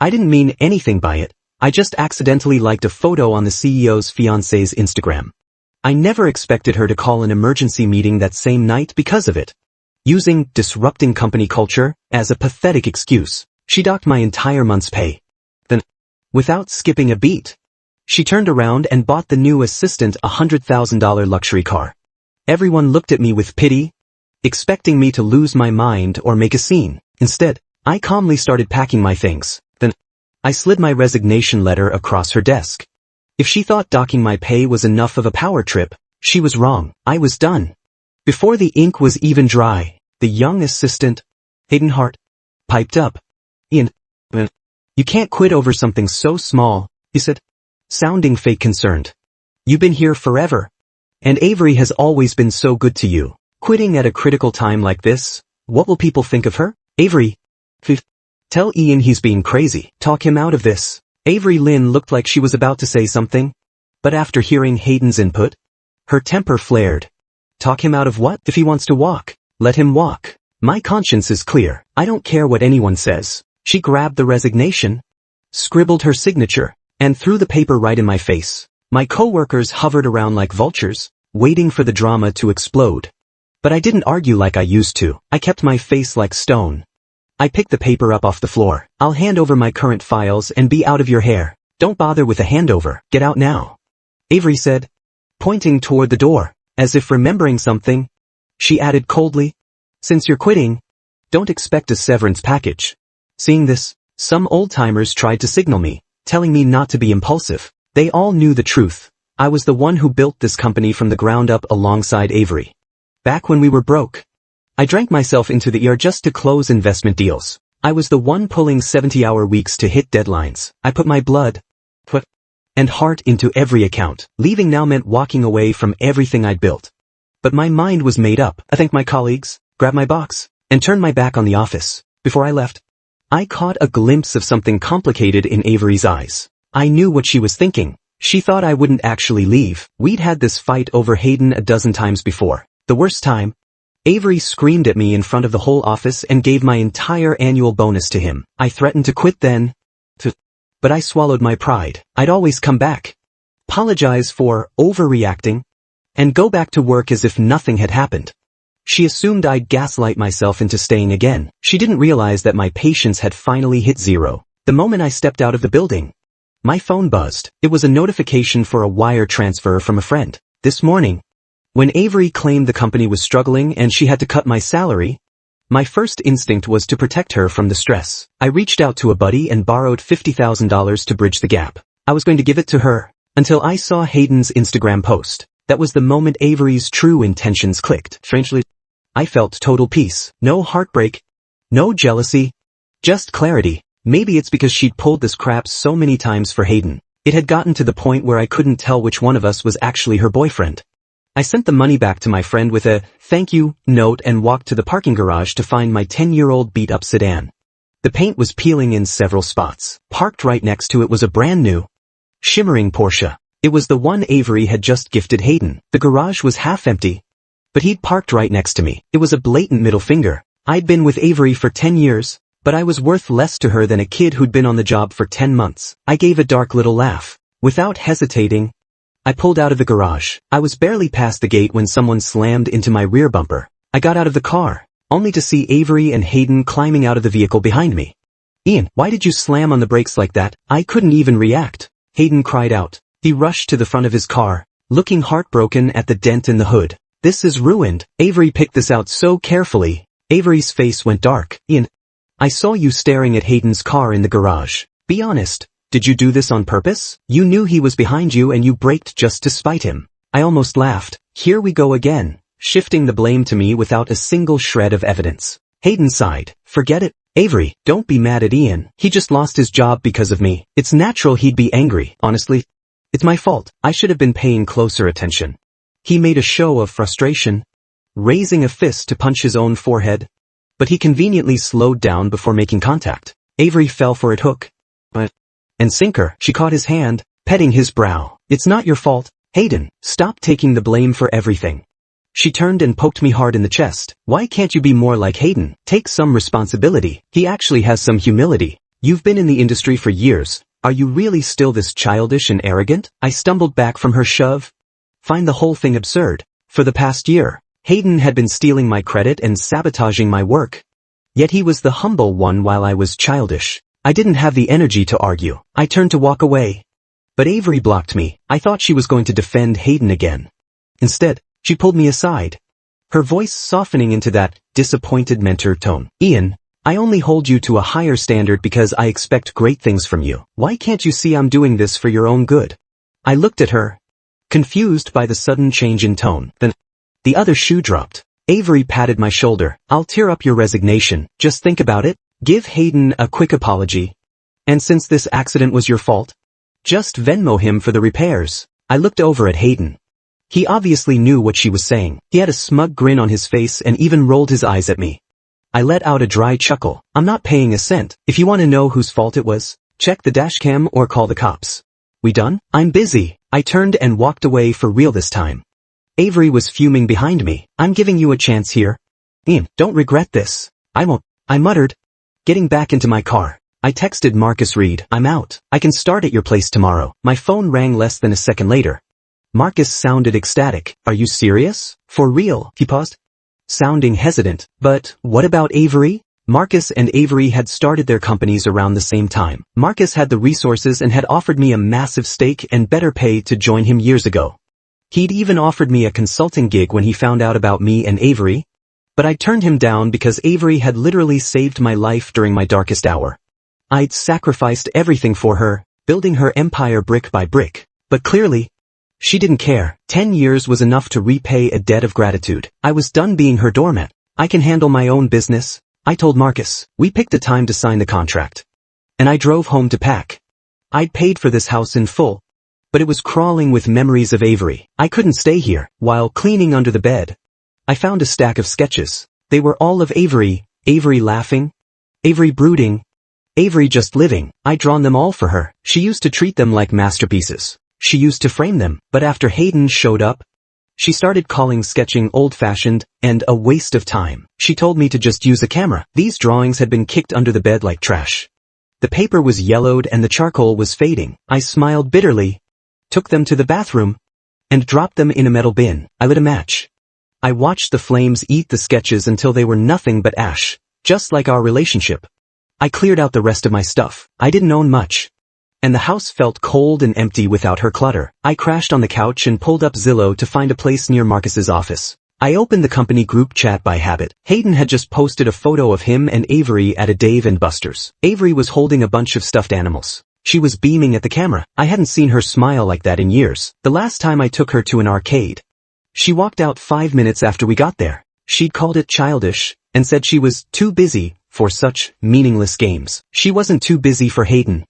I didn't mean anything by it. I just accidentally liked a photo on the CEO's fiancé's Instagram. I never expected her to call an emergency meeting that same night because of it. Using disrupting company culture as a pathetic excuse, she docked my entire month's pay. Then, without skipping a beat, she turned around and bought the new assistant a $100,000 luxury car. Everyone looked at me with pity, expecting me to lose my mind or make a scene. Instead, I calmly started packing my things. Then, I slid my resignation letter across her desk. If she thought docking my pay was enough of a power trip, she was wrong. I was done. Before the ink was even dry, the young assistant, Hayden Hart, piped up. Ian, you can't quit over something so small, he said, sounding fake concerned. You've been here forever. And Avery has always been so good to you. Quitting at a critical time like this, what will people think of her? Avery, tell Ian he's being crazy. Talk him out of this. Avery Lynn looked like she was about to say something, but after hearing Hayden's input, her temper flared. Talk him out of what? If he wants to walk, let him walk. My conscience is clear. I don't care what anyone says. She grabbed the resignation, scribbled her signature, and threw the paper right in my face. My coworkers hovered around like vultures, waiting for the drama to explode. But I didn't argue like I used to. I kept my face like stone. I picked the paper up off the floor. I'll hand over my current files and be out of your hair. Don't bother with a handover. Get out now. Avery said, pointing toward the door, as if remembering something. She added coldly, since you're quitting, don't expect a severance package. Seeing this, some old-timers tried to signal me, telling me not to be impulsive. They all knew the truth. I was the one who built this company from the ground up alongside Avery. Back when we were broke, I drank myself into the ear just to close investment deals. I was the one pulling 70-hour weeks to hit deadlines. I put my blood, and heart into every account. Leaving now meant walking away from everything I'd built. But my mind was made up. I thanked my colleagues, grabbed my box, and turned my back on the office. Before I left, I caught a glimpse of something complicated in Avery's eyes. I knew what she was thinking. She thought I wouldn't actually leave. We'd had this fight over Hayden a dozen times before. The worst time, Avery screamed at me in front of the whole office and gave my entire annual bonus to him. I threatened to quit then, but I swallowed my pride. I'd always come back, apologize for overreacting, and go back to work as if nothing had happened. She assumed I'd gaslight myself into staying again. She didn't realize that my patience had finally hit zero. The moment I stepped out of the building, my phone buzzed. It was a notification for a wire transfer from a friend. This morning, when Avery claimed the company was struggling and she had to cut my salary, my first instinct was to protect her from the stress. I reached out to a buddy and borrowed $50,000 to bridge the gap. I was going to give it to her, until I saw Hayden's Instagram post. That was the moment Avery's true intentions clicked. Strangely, I felt total peace. No heartbreak, no jealousy, just clarity. Maybe it's because she'd pulled this crap so many times for Hayden. It had gotten to the point where I couldn't tell which one of us was actually her boyfriend. I sent the money back to my friend with a thank you note and walked to the parking garage to find my 10-year-old beat-up sedan. The paint was peeling in several spots. Parked right next to it was a brand new, shimmering Porsche. It was the one Avery had just gifted Hayden. The garage was half empty, but he'd parked right next to me. It was a blatant middle finger. I'd been with Avery for 10 years, but I was worth less to her than a kid who'd been on the job for 10 months. I gave a dark little laugh. Without hesitating, I pulled out of the garage. I was barely past the gate when someone slammed into my rear bumper. I got out of the car, only to see Avery and Hayden climbing out of the vehicle behind me. Ian, why did you slam on the brakes like that? I couldn't even react. Hayden cried out. He rushed to the front of his car, looking heartbroken at the dent in the hood. This is ruined. Avery picked this out so carefully. Avery's face went dark. Ian, I saw you staring at Hayden's car in the garage. Be honest. Did you do this on purpose? You knew he was behind you and you braked just to spite him. I almost laughed. Here we go again, shifting the blame to me without a single shred of evidence. Hayden sighed. Forget it. Avery, don't be mad at Ian. He just lost his job because of me. It's natural he'd be angry. Honestly, it's my fault. I should have been paying closer attention. He made a show of frustration, raising a fist to punch his own forehead, but he conveniently slowed down before making contact. Avery fell for it hook and sinker. She caught his hand, petting his brow. It's not your fault, Hayden. Stop taking the blame for everything. She turned and poked me hard in the chest. Why can't you be more like Hayden? Take some responsibility. He actually has some humility. You've been in the industry for years. Are you really still this childish and arrogant? I stumbled back from her shove. Find the whole thing absurd. For the past year, Hayden had been stealing my credit and sabotaging my work. Yet he was the humble one while I was childish. I didn't have the energy to argue. I turned to walk away. But Avery blocked me. I thought she was going to defend Hayden again. Instead, she pulled me aside, her voice softening into that disappointed mentor tone. Ian, I only hold you to a higher standard because I expect great things from you. Why can't you see I'm doing this for your own good? I looked at her, confused by the sudden change in tone. Then, the other shoe dropped. Avery patted my shoulder. I'll tear up your resignation. Just think about it. Give Hayden a quick apology. And since this accident was your fault, just Venmo him for the repairs. I looked over at Hayden. He obviously knew what she was saying. He had a smug grin on his face and even rolled his eyes at me. I let out a dry chuckle. I'm not paying a cent. If you want to know whose fault it was, check the dashcam or call the cops. We done? I'm busy. I turned and walked away for real this time. Avery was fuming behind me. I'm giving you a chance here. Ian, don't regret this. I won't, I muttered. Getting back into my car, I texted Marcus Reed. I'm out. I can start at your place tomorrow. My phone rang less than a second later. Marcus sounded ecstatic. Are you serious? For real? He paused, sounding hesitant. But what about Avery? Marcus and Avery had started their companies around the same time. Marcus had the resources and had offered me a massive stake and better pay to join him years ago. He'd even offered me a consulting gig when he found out about me and Avery. But I turned him down because Avery had literally saved my life during my darkest hour. I'd sacrificed everything for her, building her empire brick by brick. But clearly, she didn't care. 10 years was enough to repay a debt of gratitude. I was done being her doormat. I can handle my own business, I told Marcus. We picked a time to sign the contract. And I drove home to pack. I'd paid for this house in full, but it was crawling with memories of Avery. I couldn't stay here. While cleaning under the bed, I found a stack of sketches. They were all of Avery. Avery laughing, Avery brooding, Avery just living. I'd drawn them all for her. She used to treat them like masterpieces. She used to frame them. But after Hayden showed up, she started calling sketching old-fashioned and a waste of time. She told me to just use a camera. These drawings had been kicked under the bed like trash. The paper was yellowed and the charcoal was fading. I smiled bitterly, took them to the bathroom, and dropped them in a metal bin. I lit a match. I watched the flames eat the sketches until they were nothing but ash, just like our relationship. I cleared out the rest of my stuff. I didn't own much, and the house felt cold and empty without her clutter. I crashed on the couch and pulled up Zillow to find a place near Marcus's office. I opened the company group chat by habit. Hayden had just posted a photo of him and Avery at a Dave & Buster's. Avery was holding a bunch of stuffed animals. She was beaming at the camera. I hadn't seen her smile like that in years. The last time I took her to an arcade, she walked out 5 minutes after we got there. She'd called it childish and said she was too busy for such meaningless games. She wasn't too busy for Hayden.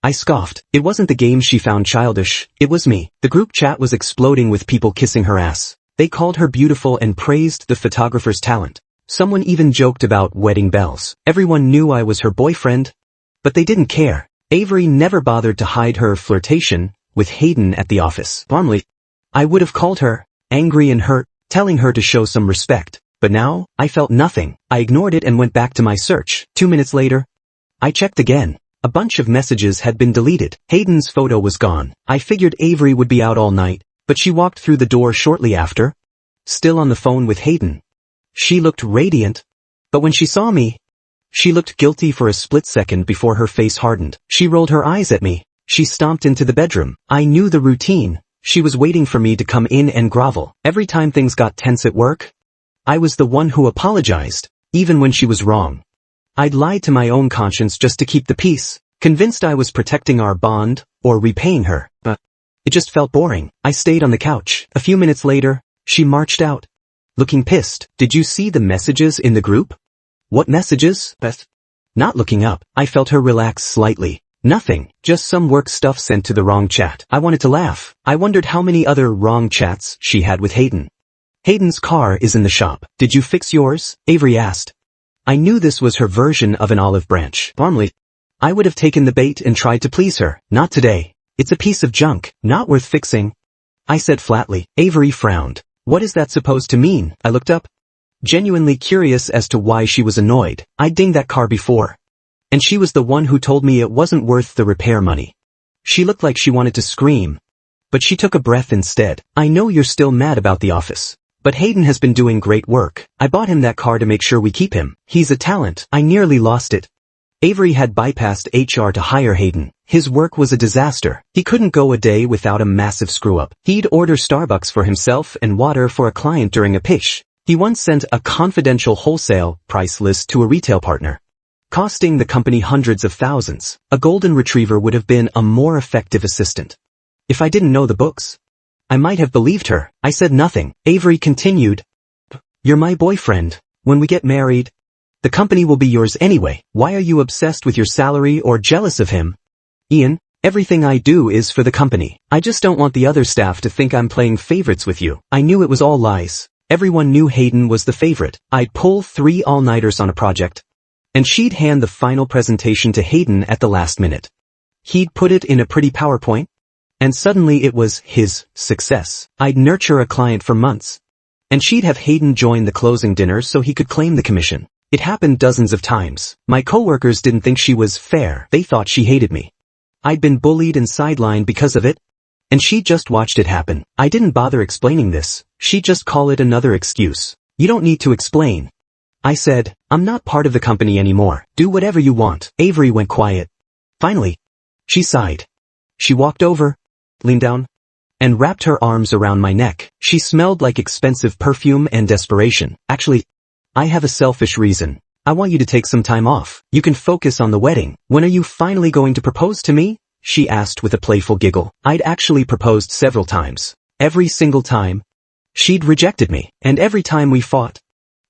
I scoffed. It wasn't the game she found childish, it was me. The group chat was exploding with people kissing her ass. They called her beautiful and praised the photographer's talent. Someone even joked about wedding bells. Everyone knew I was her boyfriend, but they didn't care. Avery never bothered to hide her flirtation with Hayden at the office. Normally, I would have called her, angry and hurt, telling her to show some respect. But now, I felt nothing. I ignored it and went back to my search. 2 minutes later, I checked again. A bunch of messages had been deleted. Hayden's photo was gone. I figured Avery would be out all night, but she walked through the door shortly after, still on the phone with Hayden. She looked radiant, but when she saw me, she looked guilty for a split second before her face hardened. She rolled her eyes at me. She stomped into the bedroom. I knew the routine. She was waiting for me to come in and grovel. Every time things got tense at work, I was the one who apologized, even when she was wrong. I'd lied to my own conscience just to keep the peace, convinced I was protecting our bond or repaying her, but it just felt boring. I stayed on the couch. A few minutes later, she marched out, looking pissed. Did you see the messages in the group? What messages, Beth? Not looking up, I felt her relax slightly. Nothing, just some work stuff sent to the wrong chat. I wanted to laugh. I wondered how many other wrong chats she had with Hayden. Hayden's car is in the shop. Did you fix yours? Avery asked. I knew this was her version of an olive branch. Normally, I would have taken the bait and tried to please her. Not today. It's a piece of junk, not worth fixing, I said flatly. Avery frowned. What is that supposed to mean? I looked up, genuinely curious as to why she was annoyed. I'd dinged that car before. And she was the one who told me it wasn't worth the repair money. She looked like she wanted to scream. But she took a breath instead. I know you're still mad about the office. But Hayden has been doing great work. I bought him that car to make sure we keep him. He's a talent. I nearly lost it. Avery had bypassed HR to hire Hayden. His work was a disaster. He couldn't go a day without a massive screw-up. He'd order Starbucks for himself and water for a client during a pitch. He once sent a confidential wholesale price list to a retail partner, costing the company hundreds of thousands. A golden retriever would have been a more effective assistant. If I didn't know the books, I might have believed her. I said nothing. Avery continued, "You're my boyfriend. When we get married, the company will be yours anyway. Why are you obsessed with your salary or jealous of him?" "Ian, everything I do is for the company. I just don't want the other staff to think I'm playing favorites with you." I knew it was all lies. Everyone knew Hayden was the favorite. I'd pull 3 all-nighters on a project, and she'd hand the final presentation to Hayden at the last minute. He'd put it in a pretty PowerPoint, and suddenly it was his success. I'd nurture a client for months, and she'd have Hayden join the closing dinner so he could claim the commission. It happened dozens of times. My coworkers didn't think she was fair. They thought she hated me. I'd been bullied and sidelined because of it, and she just watched it happen. I didn't bother explaining this. She'd just call it another excuse. "You don't need to explain." I said, "I'm not part of the company anymore. Do whatever you want." Avery went quiet. Finally, she sighed. She walked over, leaned down, and wrapped her arms around my neck. She smelled like expensive perfume and desperation. "Actually, I have a selfish reason. I want you to take some time off. You can focus on the wedding." "When are you finally going to propose to me?" she asked with a playful giggle. I'd actually proposed several times. Every single time, she'd rejected me. And every time we fought,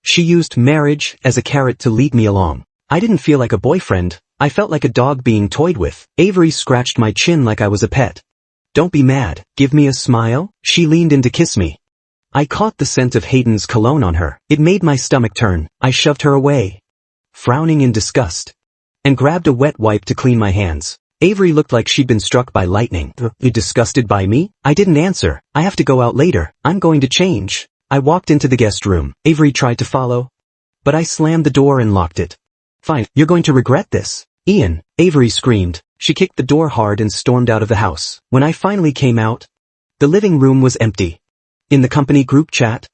she used marriage as a carrot to lead me along. I didn't feel like a boyfriend. I felt like a dog being toyed with. Avery scratched my chin like I was a pet. "Don't be mad. Give me a smile." She leaned in to kiss me. I caught the scent of Hayden's cologne on her. It made my stomach turn. I shoved her away, frowning in disgust, and grabbed a wet wipe to clean my hands. Avery looked like she'd been struck by lightning. "You disgusted by me?" I didn't answer. "I have to go out later. I'm going to change." I walked into the guest room. Avery tried to follow, but I slammed the door and locked it. "Fine, you're going to regret this." "Ian," Avery screamed. She kicked the door hard and stormed out of the house. When I finally came out, the living room was empty. In the company group chat,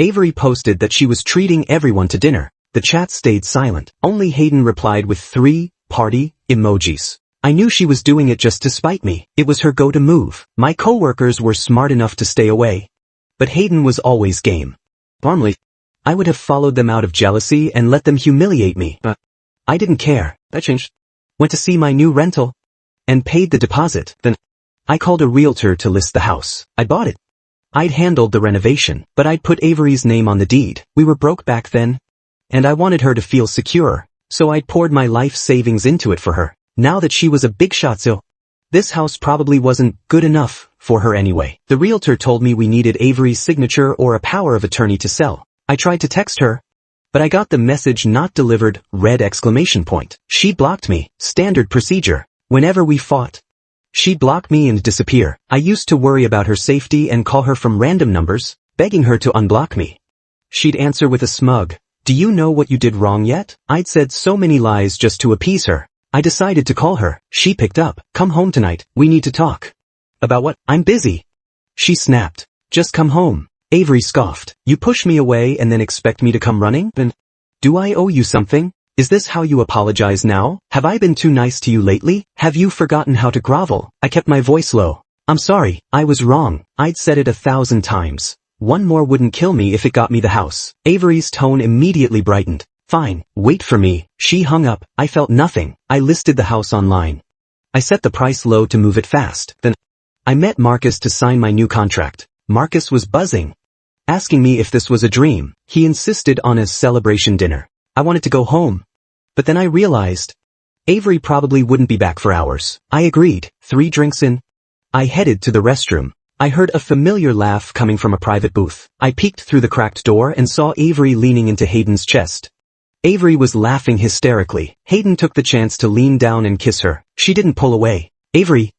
Avery posted that she was treating everyone to dinner. The chat stayed silent. Only Hayden replied with 3 party emojis. I knew she was doing it just to spite me. It was her go-to move. My coworkers were smart enough to stay away, but Hayden was always game. Normally, I would have followed them out of jealousy and let them humiliate me, but I didn't care. That changed. Went to see my new rental and paid the deposit. Then I called a realtor to list the house. I bought it. I'd handled the renovation, but I'd put Avery's name on the deed. We were broke back then, and I wanted her to feel secure, so I'd poured my life savings into it for her. Now that she was a big shot, so this house probably wasn't good enough for her anyway. The realtor told me we needed Avery's signature or a power of attorney to sell. I tried to text her, but I got the message not delivered, red exclamation point. She blocked me. Standard procedure. Whenever we fought, she'd block me and disappear. I used to worry about her safety and call her from random numbers, begging her to unblock me. She'd answer with a smug, "Do you know what you did wrong yet?" I'd said so many lies just to appease her. I decided to call her. She picked up. "Come home tonight. We need to talk." "About what?" "I'm busy." She snapped. "Just come home." Avery scoffed. "You push me away and then expect me to come running? And do I owe you something? Is this how you apologize now? Have I been too nice to you lately? Have you forgotten how to grovel?" I kept my voice low. "I'm sorry. I was wrong." I'd said it 1,000 times. One more wouldn't kill me if it got me the house. Avery's tone immediately brightened. "Fine, wait for me." She hung up. I felt nothing. I listed the house online. I set the price low to move it fast. Then I met Marcus to sign my new contract. Marcus was buzzing, asking me if this was a dream. He insisted on a celebration dinner. I wanted to go home, but then I realized Avery probably wouldn't be back for hours. I agreed. 3 drinks in, I headed to the restroom. I heard a familiar laugh coming from a private booth. I peeked through the cracked door and saw Avery leaning into Hayden's chest. Avery was laughing hysterically. Hayden took the chance to lean down and kiss her. She didn't pull away. "Avery,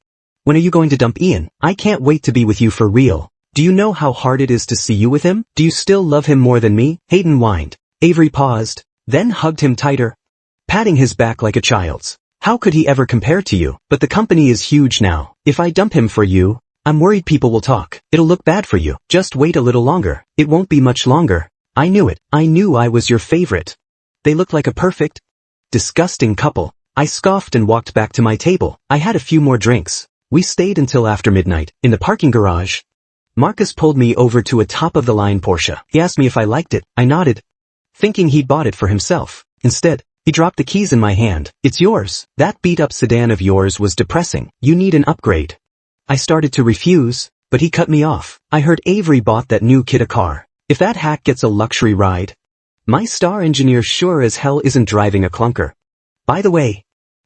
when are you going to dump Ian? I can't wait to be with you for real. Do you know how hard it is to see you with him? Do you still love him more than me?" Hayden whined. Avery paused, then hugged him tighter. patting his back like a child's. How could he ever compare to you? But the company is huge now. If I dump him for you, I'm worried people will talk. It'll look bad for you. Just wait a little longer. It won't be much longer. I knew it. I knew I was your favorite. They looked like a perfect, disgusting couple. I scoffed and walked back to my table. I had a few more drinks. We stayed until after midnight. In the parking garage, Marcus pulled me over to a top-of-the-line Porsche. He asked me if I liked it. I nodded, thinking he'd bought it for himself. Instead, he dropped the keys in my hand. It's yours. That beat-up sedan of yours was depressing. You need an upgrade. I started to refuse, but he cut me off. I heard Avery bought that new kid a car. If that hack gets a luxury ride, my star engineer sure as hell isn't driving a clunker. By the way,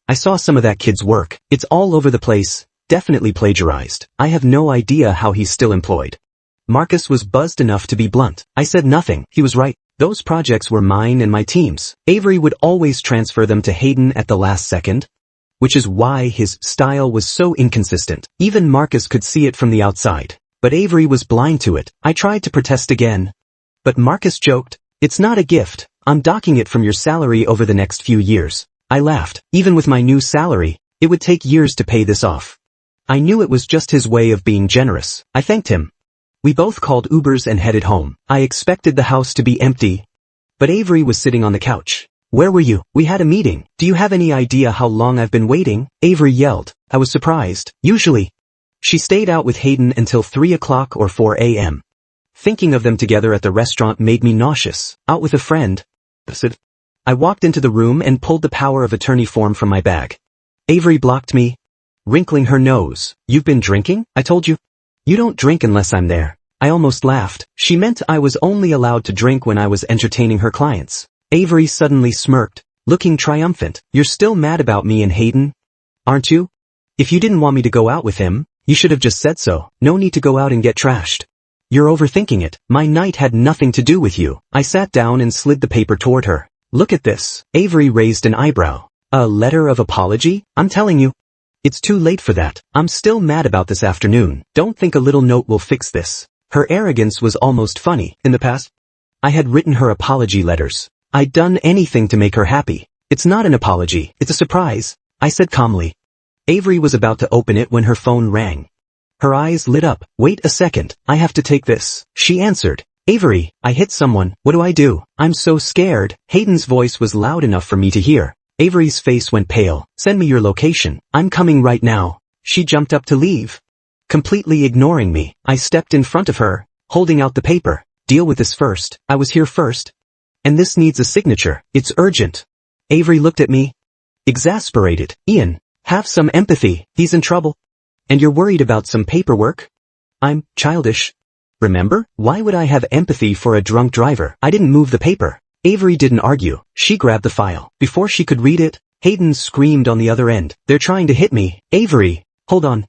I saw some of that kid's work. It's all over the place, definitely plagiarized. I have no idea how he's still employed. Marcus was buzzed enough to be blunt. I said nothing. He was right. Those projects were mine and my team's. Avery would always transfer them to Hayden at the last second, which is why his style was so inconsistent. Even Marcus could see it from the outside. But Avery was blind to it. I tried to protest again, but Marcus joked, "It's not a gift. I'm docking it from your salary over the next few years." I laughed. Even with my new salary, it would take years to pay this off. I knew it was just his way of being generous. I thanked him. We both called Ubers and headed home. I expected the house to be empty, but Avery was sitting on the couch. "Where were you?" "We had a meeting. Do you have any idea how long I've been waiting?" Avery yelled. I was surprised. Usually, she stayed out with Hayden until 3 o'clock or 4 a.m. Thinking of them together at the restaurant made me nauseous. Out with a friend. I walked into the room and pulled the power of attorney form from my bag. Avery blocked me, wrinkling her nose. "You've been drinking? I told you. You don't drink unless I'm there." I almost laughed. She meant I was only allowed to drink when I was entertaining her clients. Avery suddenly smirked, looking triumphant. "You're still mad about me and Hayden, aren't you? If you didn't want me to go out with him, you should have just said so. No need to go out and get trashed. You're overthinking it. My night had nothing to do with you." I sat down and slid the paper toward her. "Look at this." Avery raised an eyebrow. "A letter of apology? I'm telling you, it's too late for that. I'm still mad about this afternoon. Don't think a little note will fix this." Her arrogance was almost funny. In the past, I had written her apology letters. I'd done anything to make her happy. "It's not an apology. It's a surprise," I said calmly. Avery was about to open it when her phone rang. Her eyes lit up. "Wait a second. I have to take this." She answered. "Avery, I hit someone. What do I do? I'm so scared." Hayden's voice was loud enough for me to hear. Avery's face went pale. "Send me your location. I'm coming right now." She jumped up to leave, completely ignoring me. I stepped in front of her, holding out the paper. "Deal with this first. I was here first. And this needs a signature. It's urgent." Avery looked at me, exasperated. "Ian, have some empathy. He's in trouble. And you're worried about some paperwork?" "I'm childish. Remember? Why would I have empathy for a drunk driver?" I didn't move the paper. Avery didn't argue. She grabbed the file. Before she could read it, Hayden screamed on the other end. "They're trying to hit me." "Avery, hold on.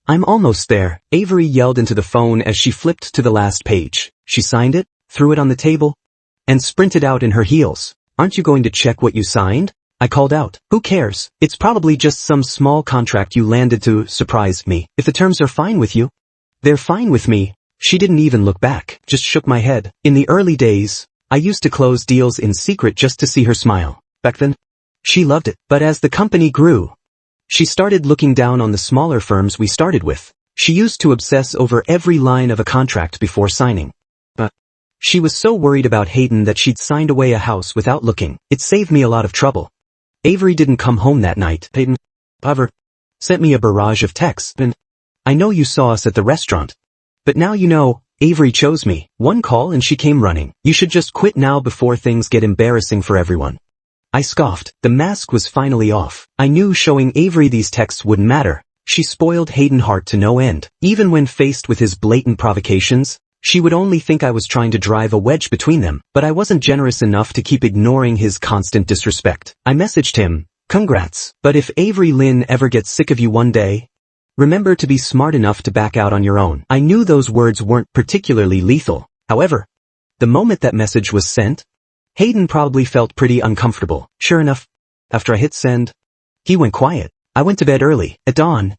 I'm almost there." Avery yelled into the phone as she flipped to the last page. She signed it, threw it on the table, and sprinted out in her heels. "Aren't you going to check what you signed?" I called out. "Who cares? It's probably just some small contract you landed to surprise me. If the terms are fine with you, they're fine with me." She didn't even look back, just shook my head. In the early days, I used to close deals in secret just to see her smile. Back then, she loved it. But as the company grew, she started looking down on the smaller firms we started with. She used to obsess over every line of a contract before signing. But she was so worried about Hayden that she'd signed away a house without looking. It saved me a lot of trouble. Avery didn't come home that night. Hayden, however, sent me a barrage of texts. "And I know you saw us at the restaurant. But now you know, Avery chose me. One call and she came running. You should just quit now before things get embarrassing for everyone." I scoffed. The mask was finally off. I knew showing Avery these texts wouldn't matter. She spoiled Hayden's heart to no end. Even when faced with his blatant provocations, she would only think I was trying to drive a wedge between them. But I wasn't generous enough to keep ignoring his constant disrespect. I messaged him, "Congrats. But if Avery Lynn ever gets sick of you one day, remember to be smart enough to back out on your own." I knew those words weren't particularly lethal. However, the moment that message was sent, Hayden probably felt pretty uncomfortable. Sure enough, after I hit send, he went quiet. I went to bed early. At dawn,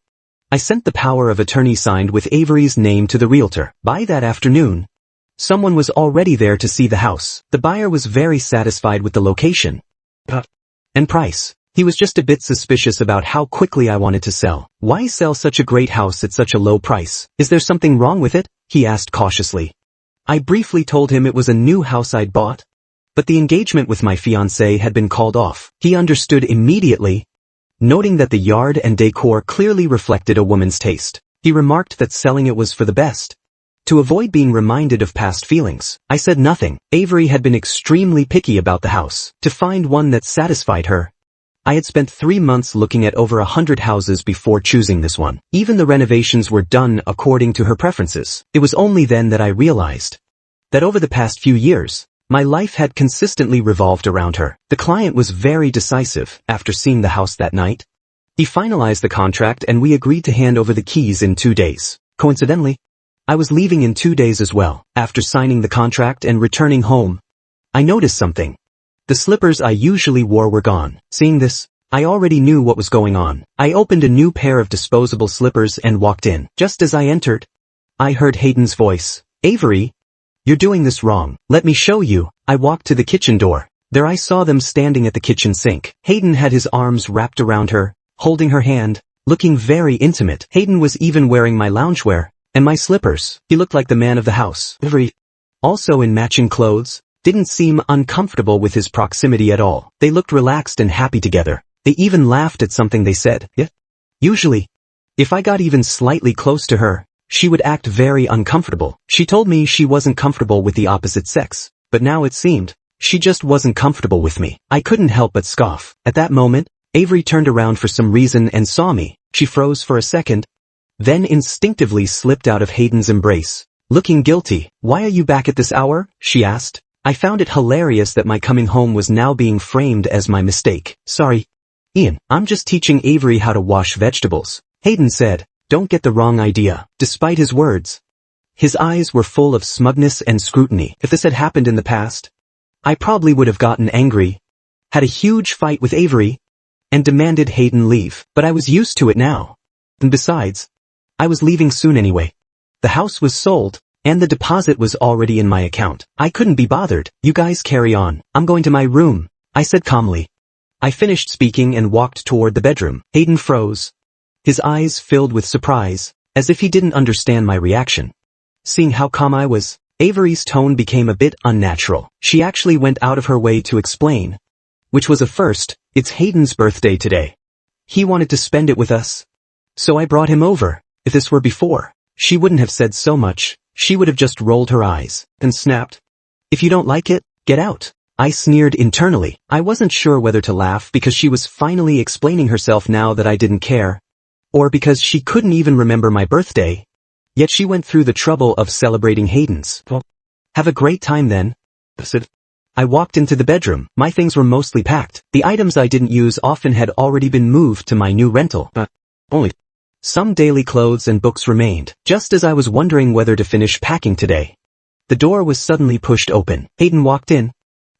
I sent the power of attorney signed with Avery's name to the realtor. By that afternoon, someone was already there to see the house. The buyer was very satisfied with the location, but And price. He was just a bit suspicious about how quickly I wanted to sell. Why sell such a great house at such a low price? Is there something wrong with it? He asked cautiously. I briefly told him it was a new house I'd bought. But the engagement with my fiancée had been called off. He understood immediately, noting that the yard and decor clearly reflected a woman's taste. He remarked that selling it was for the best. To avoid being reminded of past feelings, I said nothing. Avery had been extremely picky about the house. To find one that satisfied her, I had spent 3 months looking at over 100 houses before choosing this one. Even the renovations were done according to her preferences. It was only then that I realized that over the past few years, my life had consistently revolved around her. The client was very decisive after seeing the house that night. He finalized the contract and we agreed to hand over the keys in 2 days. Coincidentally, I was leaving in 2 days as well. After signing the contract and returning home, I noticed something. The slippers I usually wore were gone. Seeing this, I already knew what was going on. I opened a new pair of disposable slippers and walked in. Just as I entered, I heard Hayden's voice. Avery, you're doing this wrong. Let me show you. I walked to the kitchen door. There I saw them standing at the kitchen sink. Hayden had his arms wrapped around her, holding her hand, looking very intimate. Hayden was even wearing my loungewear and my slippers. He looked like the man of the house. Avery, also in matching clothes, didn't seem uncomfortable with his proximity at all. They looked relaxed and happy together. They even laughed at something they said. Yeah. Usually, if I got even slightly close to her, she would act very uncomfortable. She told me she wasn't comfortable with the opposite sex, but now it seemed she just wasn't comfortable with me. I couldn't help but scoff. At that moment, Avery turned around for some reason and saw me. She froze for a second, then instinctively slipped out of Hayden's embrace. Looking guilty. Why are you back at this hour? She asked. I found it hilarious that my coming home was now being framed as my mistake. Sorry, Ian, I'm just teaching Avery how to wash vegetables. Hayden said. Don't get the wrong idea. Despite his words, his eyes were full of smugness and scrutiny. If this had happened in the past, I probably would have gotten angry, had a huge fight with Avery, and demanded Hayden leave. But I was used to it now. And besides, I was leaving soon anyway. The house was sold, and the deposit was already in my account. I couldn't be bothered. You guys carry on. I'm going to my room, I said calmly. I finished speaking and walked toward the bedroom. Hayden froze, his eyes filled with surprise, as if he didn't understand my reaction. Seeing how calm I was, Avery's tone became a bit unnatural. She actually went out of her way to explain, which was a first. It's Hayden's birthday today. He wanted to spend it with us, so I brought him over. If this were before, she wouldn't have said so much. She would have just rolled her eyes and snapped. If you don't like it, get out. I sneered internally. I wasn't sure whether to laugh because she was finally explaining herself now that I didn't care, or because she couldn't even remember my birthday, yet she went through the trouble of celebrating Hayden's. Well, have a great time then. I walked into the bedroom. My things were mostly packed. The items I didn't use often had already been moved to my new rental, but only some daily clothes and books remained. Just as I was wondering whether to finish packing today, the door was suddenly pushed open. Hayden walked in,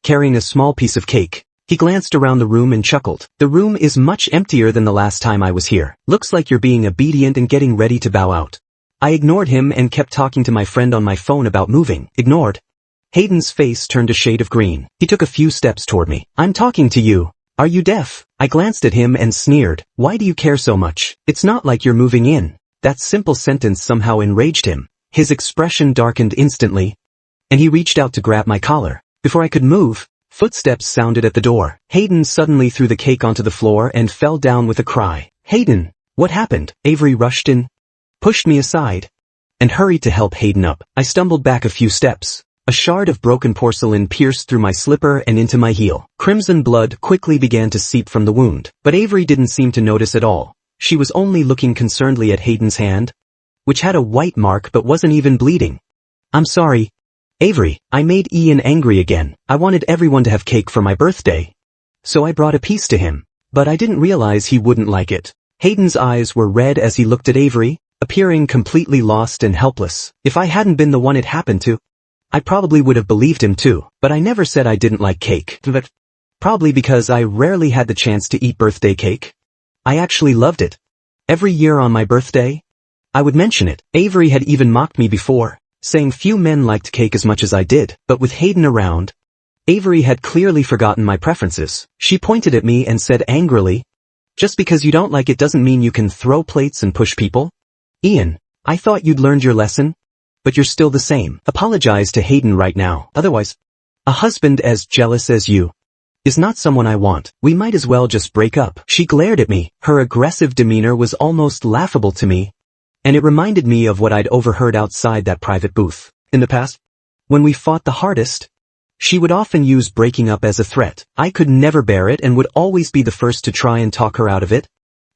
carrying a small piece of cake. He glanced around the room and chuckled. The room is much emptier than the last time I was here. Looks like you're being obedient and getting ready to bow out. I ignored him and kept talking to my friend on my phone about moving. Ignored? Hayden's face turned a shade of green. He took a few steps toward me. I'm talking to you. Are you deaf? I glanced at him and sneered. Why do you care so much? It's not like you're moving in. That simple sentence somehow enraged him. His expression darkened instantly, and he reached out to grab my collar. Before I could move, footsteps sounded at the door. Hayden suddenly threw the cake onto the floor and fell down with a cry. Hayden, what happened? Avery rushed in, pushed me aside, and hurried to help Hayden up. I stumbled back a few steps. A shard of broken porcelain pierced through my slipper and into my heel. Crimson blood quickly began to seep from the wound, but Avery didn't seem to notice at all. She was only looking concernedly at Hayden's hand, which had a white mark but wasn't even bleeding. I'm sorry, Avery, I made Ian angry again. I wanted everyone to have cake for my birthday, so I brought a piece to him, but I didn't realize he wouldn't like it. Hayden's eyes were red as he looked at Avery, appearing completely lost and helpless. If I hadn't been the one it happened to, I probably would have believed him too, but I never said I didn't like cake. Probably because I rarely had the chance to eat birthday cake. I actually loved it. Every year on my birthday, I would mention it. Avery had even mocked me before, saying few men liked cake as much as I did, but with Hayden around, Avery had clearly forgotten my preferences. She pointed at me and said angrily, "Just because you don't like it doesn't mean you can throw plates and push people? Ian, I thought you'd learned your lesson? But you're still the same. Apologize to Hayden right now. Otherwise, a husband as jealous as you is not someone I want. We might as well just break up." She glared at me. Her aggressive demeanor was almost laughable to me, and it reminded me of what I'd overheard outside that private booth. In the past, when we fought the hardest, she would often use breaking up as a threat. I could never bear it and would always be the first to try and talk her out of it,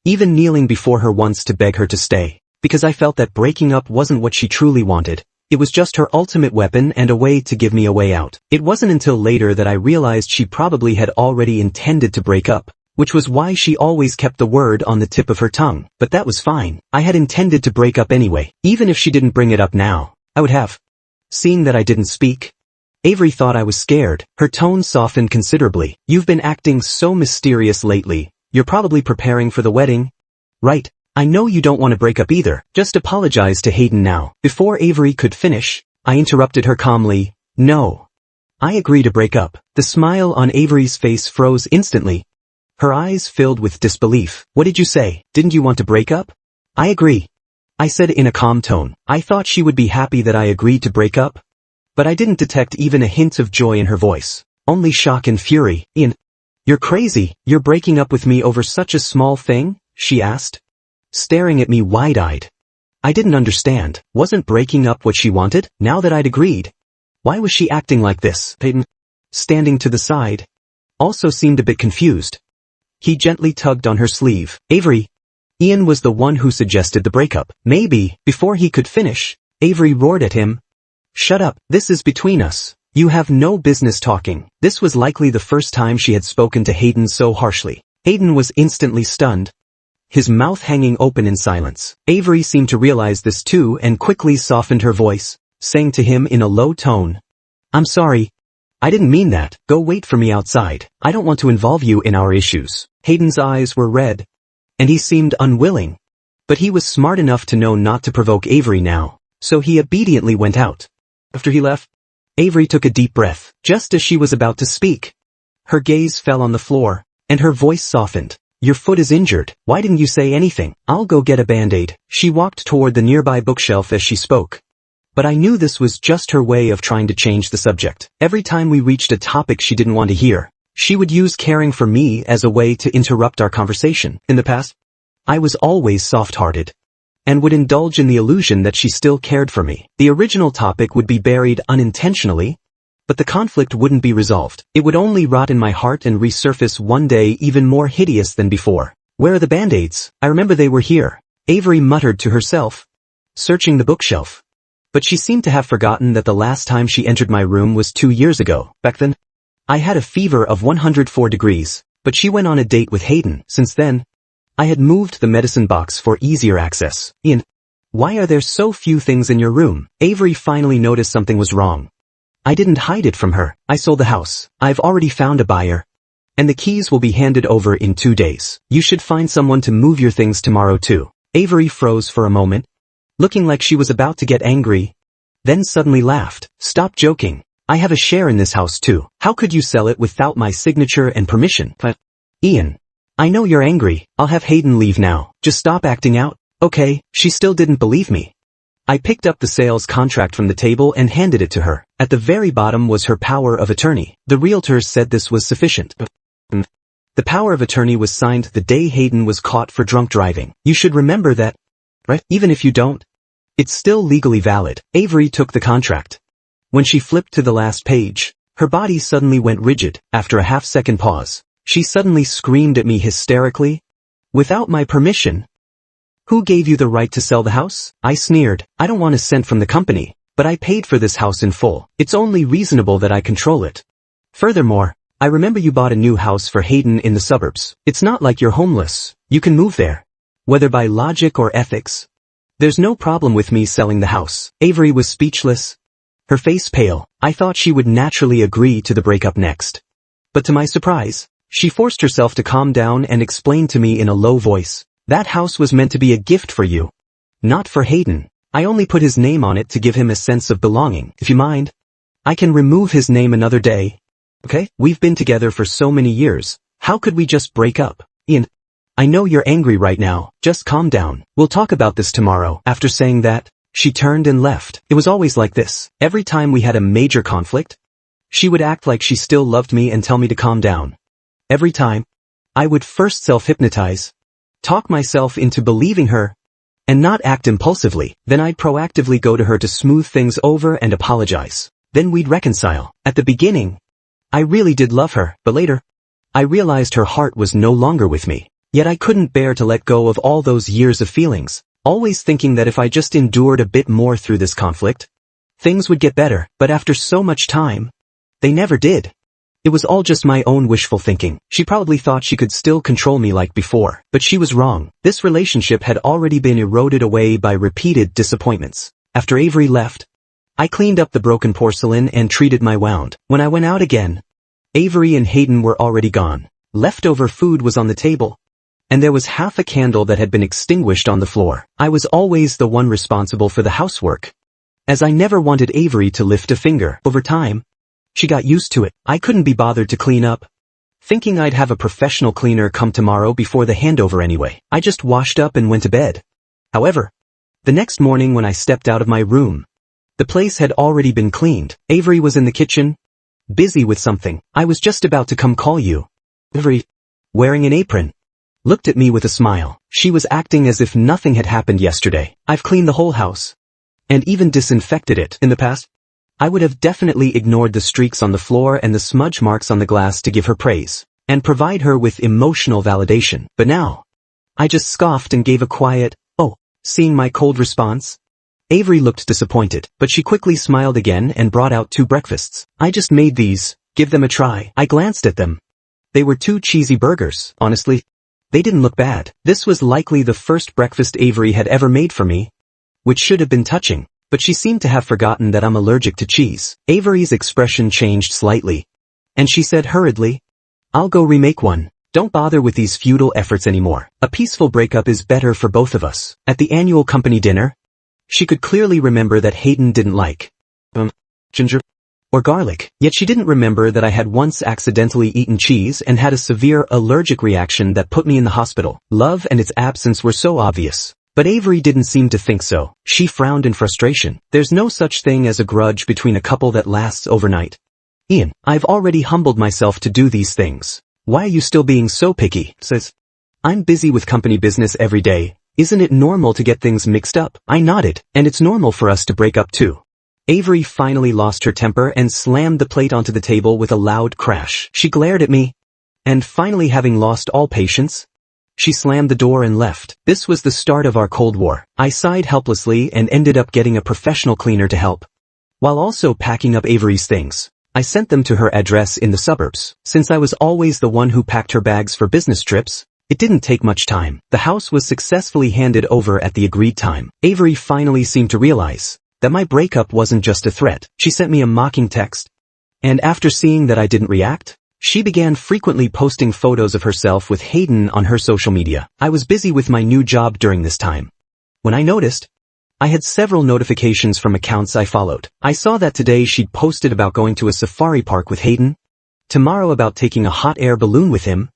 even kneeling before her once to beg her to stay, because I felt that breaking up wasn't what she truly wanted. It was just her ultimate weapon and a way to give me a way out. It wasn't until later that I realized she probably had already intended to break up, which was why she always kept the word on the tip of her tongue. But that was fine. I had intended to break up anyway. Even if she didn't bring it up now, I would have. Seeing that I didn't speak, Avery thought I was scared. Her tone softened considerably. "You've been acting so mysterious lately. You're probably preparing for the wedding, right? I know you don't want to break up either. Just apologize to Hayden now." Before Avery could finish, I interrupted her calmly. "No. I agree to break up." The smile on Avery's face froze instantly. Her eyes filled with disbelief. "What did you say? Didn't you want to break up?" "I agree," I said in a calm tone. I thought she would be happy that I agreed to break up, but I didn't detect even a hint of joy in her voice. Only shock and fury. "Ian, you're crazy. You're breaking up with me over such a small thing?" she asked, staring at me wide-eyed. I didn't understand. Wasn't breaking up what she wanted? Now that I'd agreed, why was she acting like this? Hayden, standing to the side, also seemed a bit confused. He gently tugged on her sleeve. "Avery, Ian was the one who suggested the breakup." "Maybe." Before he could finish, Avery roared at him, "Shut up. This is between us. You have no business talking." This was likely the first time she had spoken to Hayden so harshly. Hayden was instantly stunned, his mouth hanging open in silence. Avery seemed to realize this too and quickly softened her voice, saying to him in a low tone, "I'm sorry. I didn't mean that. Go wait for me outside. I don't want to involve you in our issues." Hayden's eyes were red, and he seemed unwilling, but he was smart enough to know not to provoke Avery now, so he obediently went out. After he left, Avery took a deep breath. Just as she was about to speak, her gaze fell on the floor, and her voice softened. "Your foot is injured. Why didn't you say anything? I'll go get a band-aid." She walked toward the nearby bookshelf as she spoke, but I knew this was just her way of trying to change the subject. Every time we reached a topic she didn't want to hear, she would use caring for me as a way to interrupt our conversation. In the past, I was always soft-hearted, and would indulge in the illusion that she still cared for me. The original topic would be buried unintentionally, but the conflict wouldn't be resolved. It would only rot in my heart and resurface one day even more hideous than before. "Where are the band-aids? I remember they were here," Avery muttered to herself, searching the bookshelf. But she seemed to have forgotten that the last time she entered my room was 2 years ago. Back then, I had a fever of 104 degrees, but she went on a date with Hayden. Since then, I had moved the medicine box for easier access. "Ian, why are there so few things in your room?" Avery finally noticed something was wrong. I didn't hide it from her. "I sold the house. I've already found a buyer, and the keys will be handed over in 2 days. You should find someone to move your things tomorrow too." Avery froze for a moment, looking like she was about to get angry, then suddenly laughed. "Stop joking. I have a share in this house too. How could you sell it without my signature and permission?" "Ian, I know you're angry. I'll have Hayden leave now. Just stop acting out." "Okay." She still didn't believe me. I picked up the sales contract from the table and handed it to her. At the very bottom was her power of attorney. The realtor said this was sufficient. The power of attorney was signed the day Hayden was caught for drunk driving. "You should remember that, right? Even if you don't, it's still legally valid." Avery took the contract. When she flipped to the last page, her body suddenly went rigid. After a half-second pause, she suddenly screamed at me hysterically, "Without my permission? Who gave you the right to sell the house?" I sneered. "I don't want a cent from the company, but I paid for this house in full. It's only reasonable that I control it. Furthermore, I remember you bought a new house for Hayden in the suburbs. It's not like you're homeless. You can move there. Whether by logic or ethics, there's no problem with me selling the house." Avery was speechless, her face pale. I thought she would naturally agree to the breakup next, but to my surprise, she forced herself to calm down and explain to me in a low voice, "That house was meant to be a gift for you, not for Hayden. I only put his name on it to give him a sense of belonging. If you mind, I can remove his name another day." Okay? We've been together for so many years. How could we just break up? Ian, I know you're angry right now. Just calm down. We'll talk about this tomorrow. After saying that, she turned and left. It was always like this. Every time we had a major conflict, she would act like she still loved me and tell me to calm down. Every time, I would first self-hypnotize, talk myself into believing her, and not act impulsively. Then I'd proactively go to her to smooth things over and apologize. Then we'd reconcile. At the beginning, I really did love her, but later, I realized her heart was no longer with me. Yet I couldn't bear to let go of all those years of feelings, always thinking that if I just endured a bit more through this conflict, things would get better. But after so much time, they never did. It was all just my own wishful thinking. She probably thought she could still control me like before, but she was wrong. This relationship had already been eroded away by repeated disappointments. After Avery left, I cleaned up the broken porcelain and treated my wound. When I went out again, Avery and Hayden were already gone. Leftover food was on the table, and there was half a candle that had been extinguished on the floor. I was always the one responsible for the housework, as I never wanted Avery to lift a finger. Over time, she got used to it. I couldn't be bothered to clean up, thinking I'd have a professional cleaner come tomorrow before the handover anyway. I just washed up and went to bed. However, the next morning when I stepped out of my room, the place had already been cleaned. Avery was in the kitchen, busy with something. I was just about to come call you. Avery, wearing an apron, looked at me with a smile. She was acting as if nothing had happened yesterday. I've cleaned the whole house, and even disinfected it. In the past, I would have definitely ignored the streaks on the floor and the smudge marks on the glass to give her praise, and provide her with emotional validation. But now, I just scoffed and gave a quiet, "Oh," seeing my cold response. Avery looked disappointed, but she quickly smiled again and brought out 2 breakfasts. "I just made these, give them a try." I glanced at them. They were 2 cheesy burgers. Honestly, they didn't look bad. This was likely the first breakfast Avery had ever made for me, which should have been touching. But she seemed to have forgotten that I'm allergic to cheese. Avery's expression changed slightly, and she said hurriedly, "I'll go remake one. Don't bother with these futile efforts anymore. A peaceful breakup is better for both of us." At the annual company dinner, she could clearly remember that Hayden didn't like ginger or garlic, yet she didn't remember that I had once accidentally eaten cheese and had a severe allergic reaction that put me in the hospital. Love and its absence were so obvious. But Avery didn't seem to think so. She frowned in frustration. "There's no such thing as a grudge between a couple that lasts overnight. Ian, I've already humbled myself to do these things. Why are you still being so picky?" Says, "I'm busy with company business every day. Isn't it normal to get things mixed up?" I nodded, "And it's normal for us to break up too." Avery finally lost her temper and slammed the plate onto the table with a loud crash. She glared at me, and finally having lost all patience, she slammed the door and left. This was the start of our Cold War. I sighed helplessly and ended up getting a professional cleaner to help, while also packing up Avery's things. I sent them to her address in the suburbs. Since I was always the one who packed her bags for business trips, it didn't take much time. The house was successfully handed over at the agreed time. Avery finally seemed to realize that my breakup wasn't just a threat. She sent me a mocking text, and after seeing that I didn't react, she began frequently posting photos of herself with Hayden on her social media. I was busy with my new job during this time. When I noticed, I had several notifications from accounts I followed. I saw that today she'd posted about going to a safari park with Hayden, tomorrow about taking a hot air balloon with him,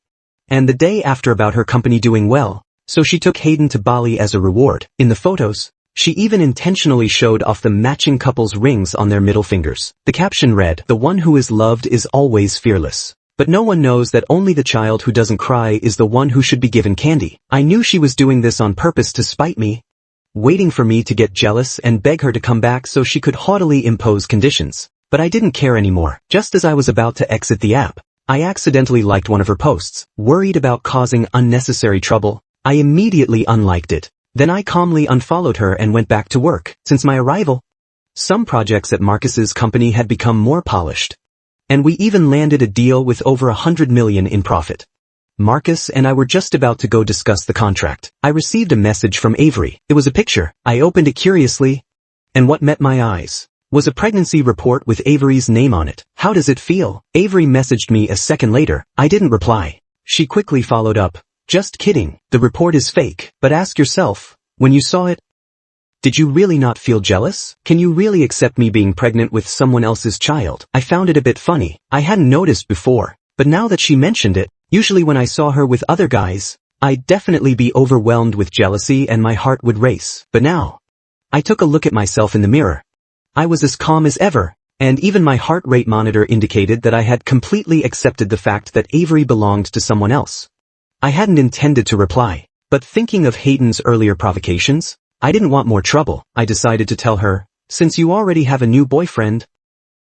and the day after about her company doing well, so she took Hayden to Bali as a reward. In the photos, she even intentionally showed off the matching couple's rings on their middle fingers. The caption read, "The one who is loved is always fearless. But no one knows that only the child who doesn't cry is the one who should be given candy." I knew she was doing this on purpose to spite me, waiting for me to get jealous and beg her to come back so she could haughtily impose conditions. But I didn't care anymore. Just as I was about to exit the app, I accidentally liked one of her posts. Worried about causing unnecessary trouble, I immediately unliked it. Then I calmly unfollowed her and went back to work. Since my arrival, some projects at Marcus's company had become more polished, and we even landed a deal with over $100 million in profit. Marcus and I were just about to go discuss the contract. I received a message from Avery. It was a picture. I opened it curiously, and what met my eyes was a pregnancy report with Avery's name on it. "How does it feel?" Avery messaged me a second later. I didn't reply. She quickly followed up, "Just kidding. The report is fake. But ask yourself, when you saw it, Did you really not feel jealous? Can you really accept me being pregnant with someone else's child? I found it a bit funny. I hadn't noticed before, but now that she mentioned it, usually when I saw her with other guys, I'd definitely be overwhelmed with jealousy and my heart would race. But now, I took a look at myself in the mirror. I was as calm as ever, and even my heart rate monitor indicated that I had completely accepted the fact that Avery belonged to someone else. I hadn't intended to reply, but thinking of Hayden's earlier provocations, I didn't want more trouble. I decided to tell her, since you already have a new boyfriend,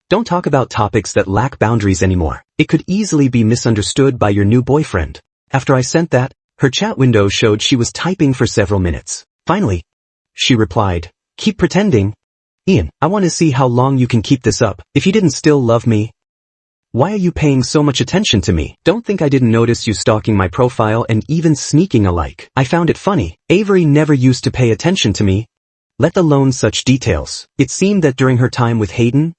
don't talk about topics that lack boundaries anymore. It could easily be misunderstood by your new boyfriend. After I sent that, her chat window showed she was typing for several minutes. Finally, she replied, keep pretending. Ian, I want to see how long you can keep this up. If you didn't still love me, why are you paying so much attention to me? Don't think I didn't notice you stalking my profile and even sneaking a like. I found it funny. Avery never used to pay attention to me, let alone such details. It seemed that during her time with Hayden,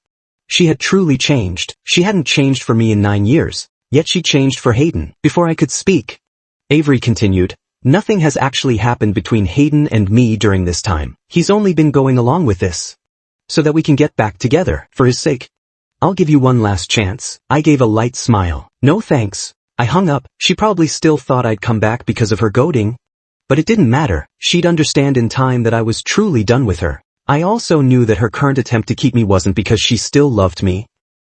she had truly changed. She hadn't changed for me in 9 years, yet she changed for Hayden. Before I could speak, Avery continued, nothing has actually happened between Hayden and me during this time. He's only been going along with this so that we can get back together. For his sake, I'll give you one last chance. I gave a light smile. No thanks. I hung up. She probably still thought I'd come back because of her goading, but it didn't matter. She'd understand in time that I was truly done with her. I also knew that her current attempt to keep me wasn't because she still loved me,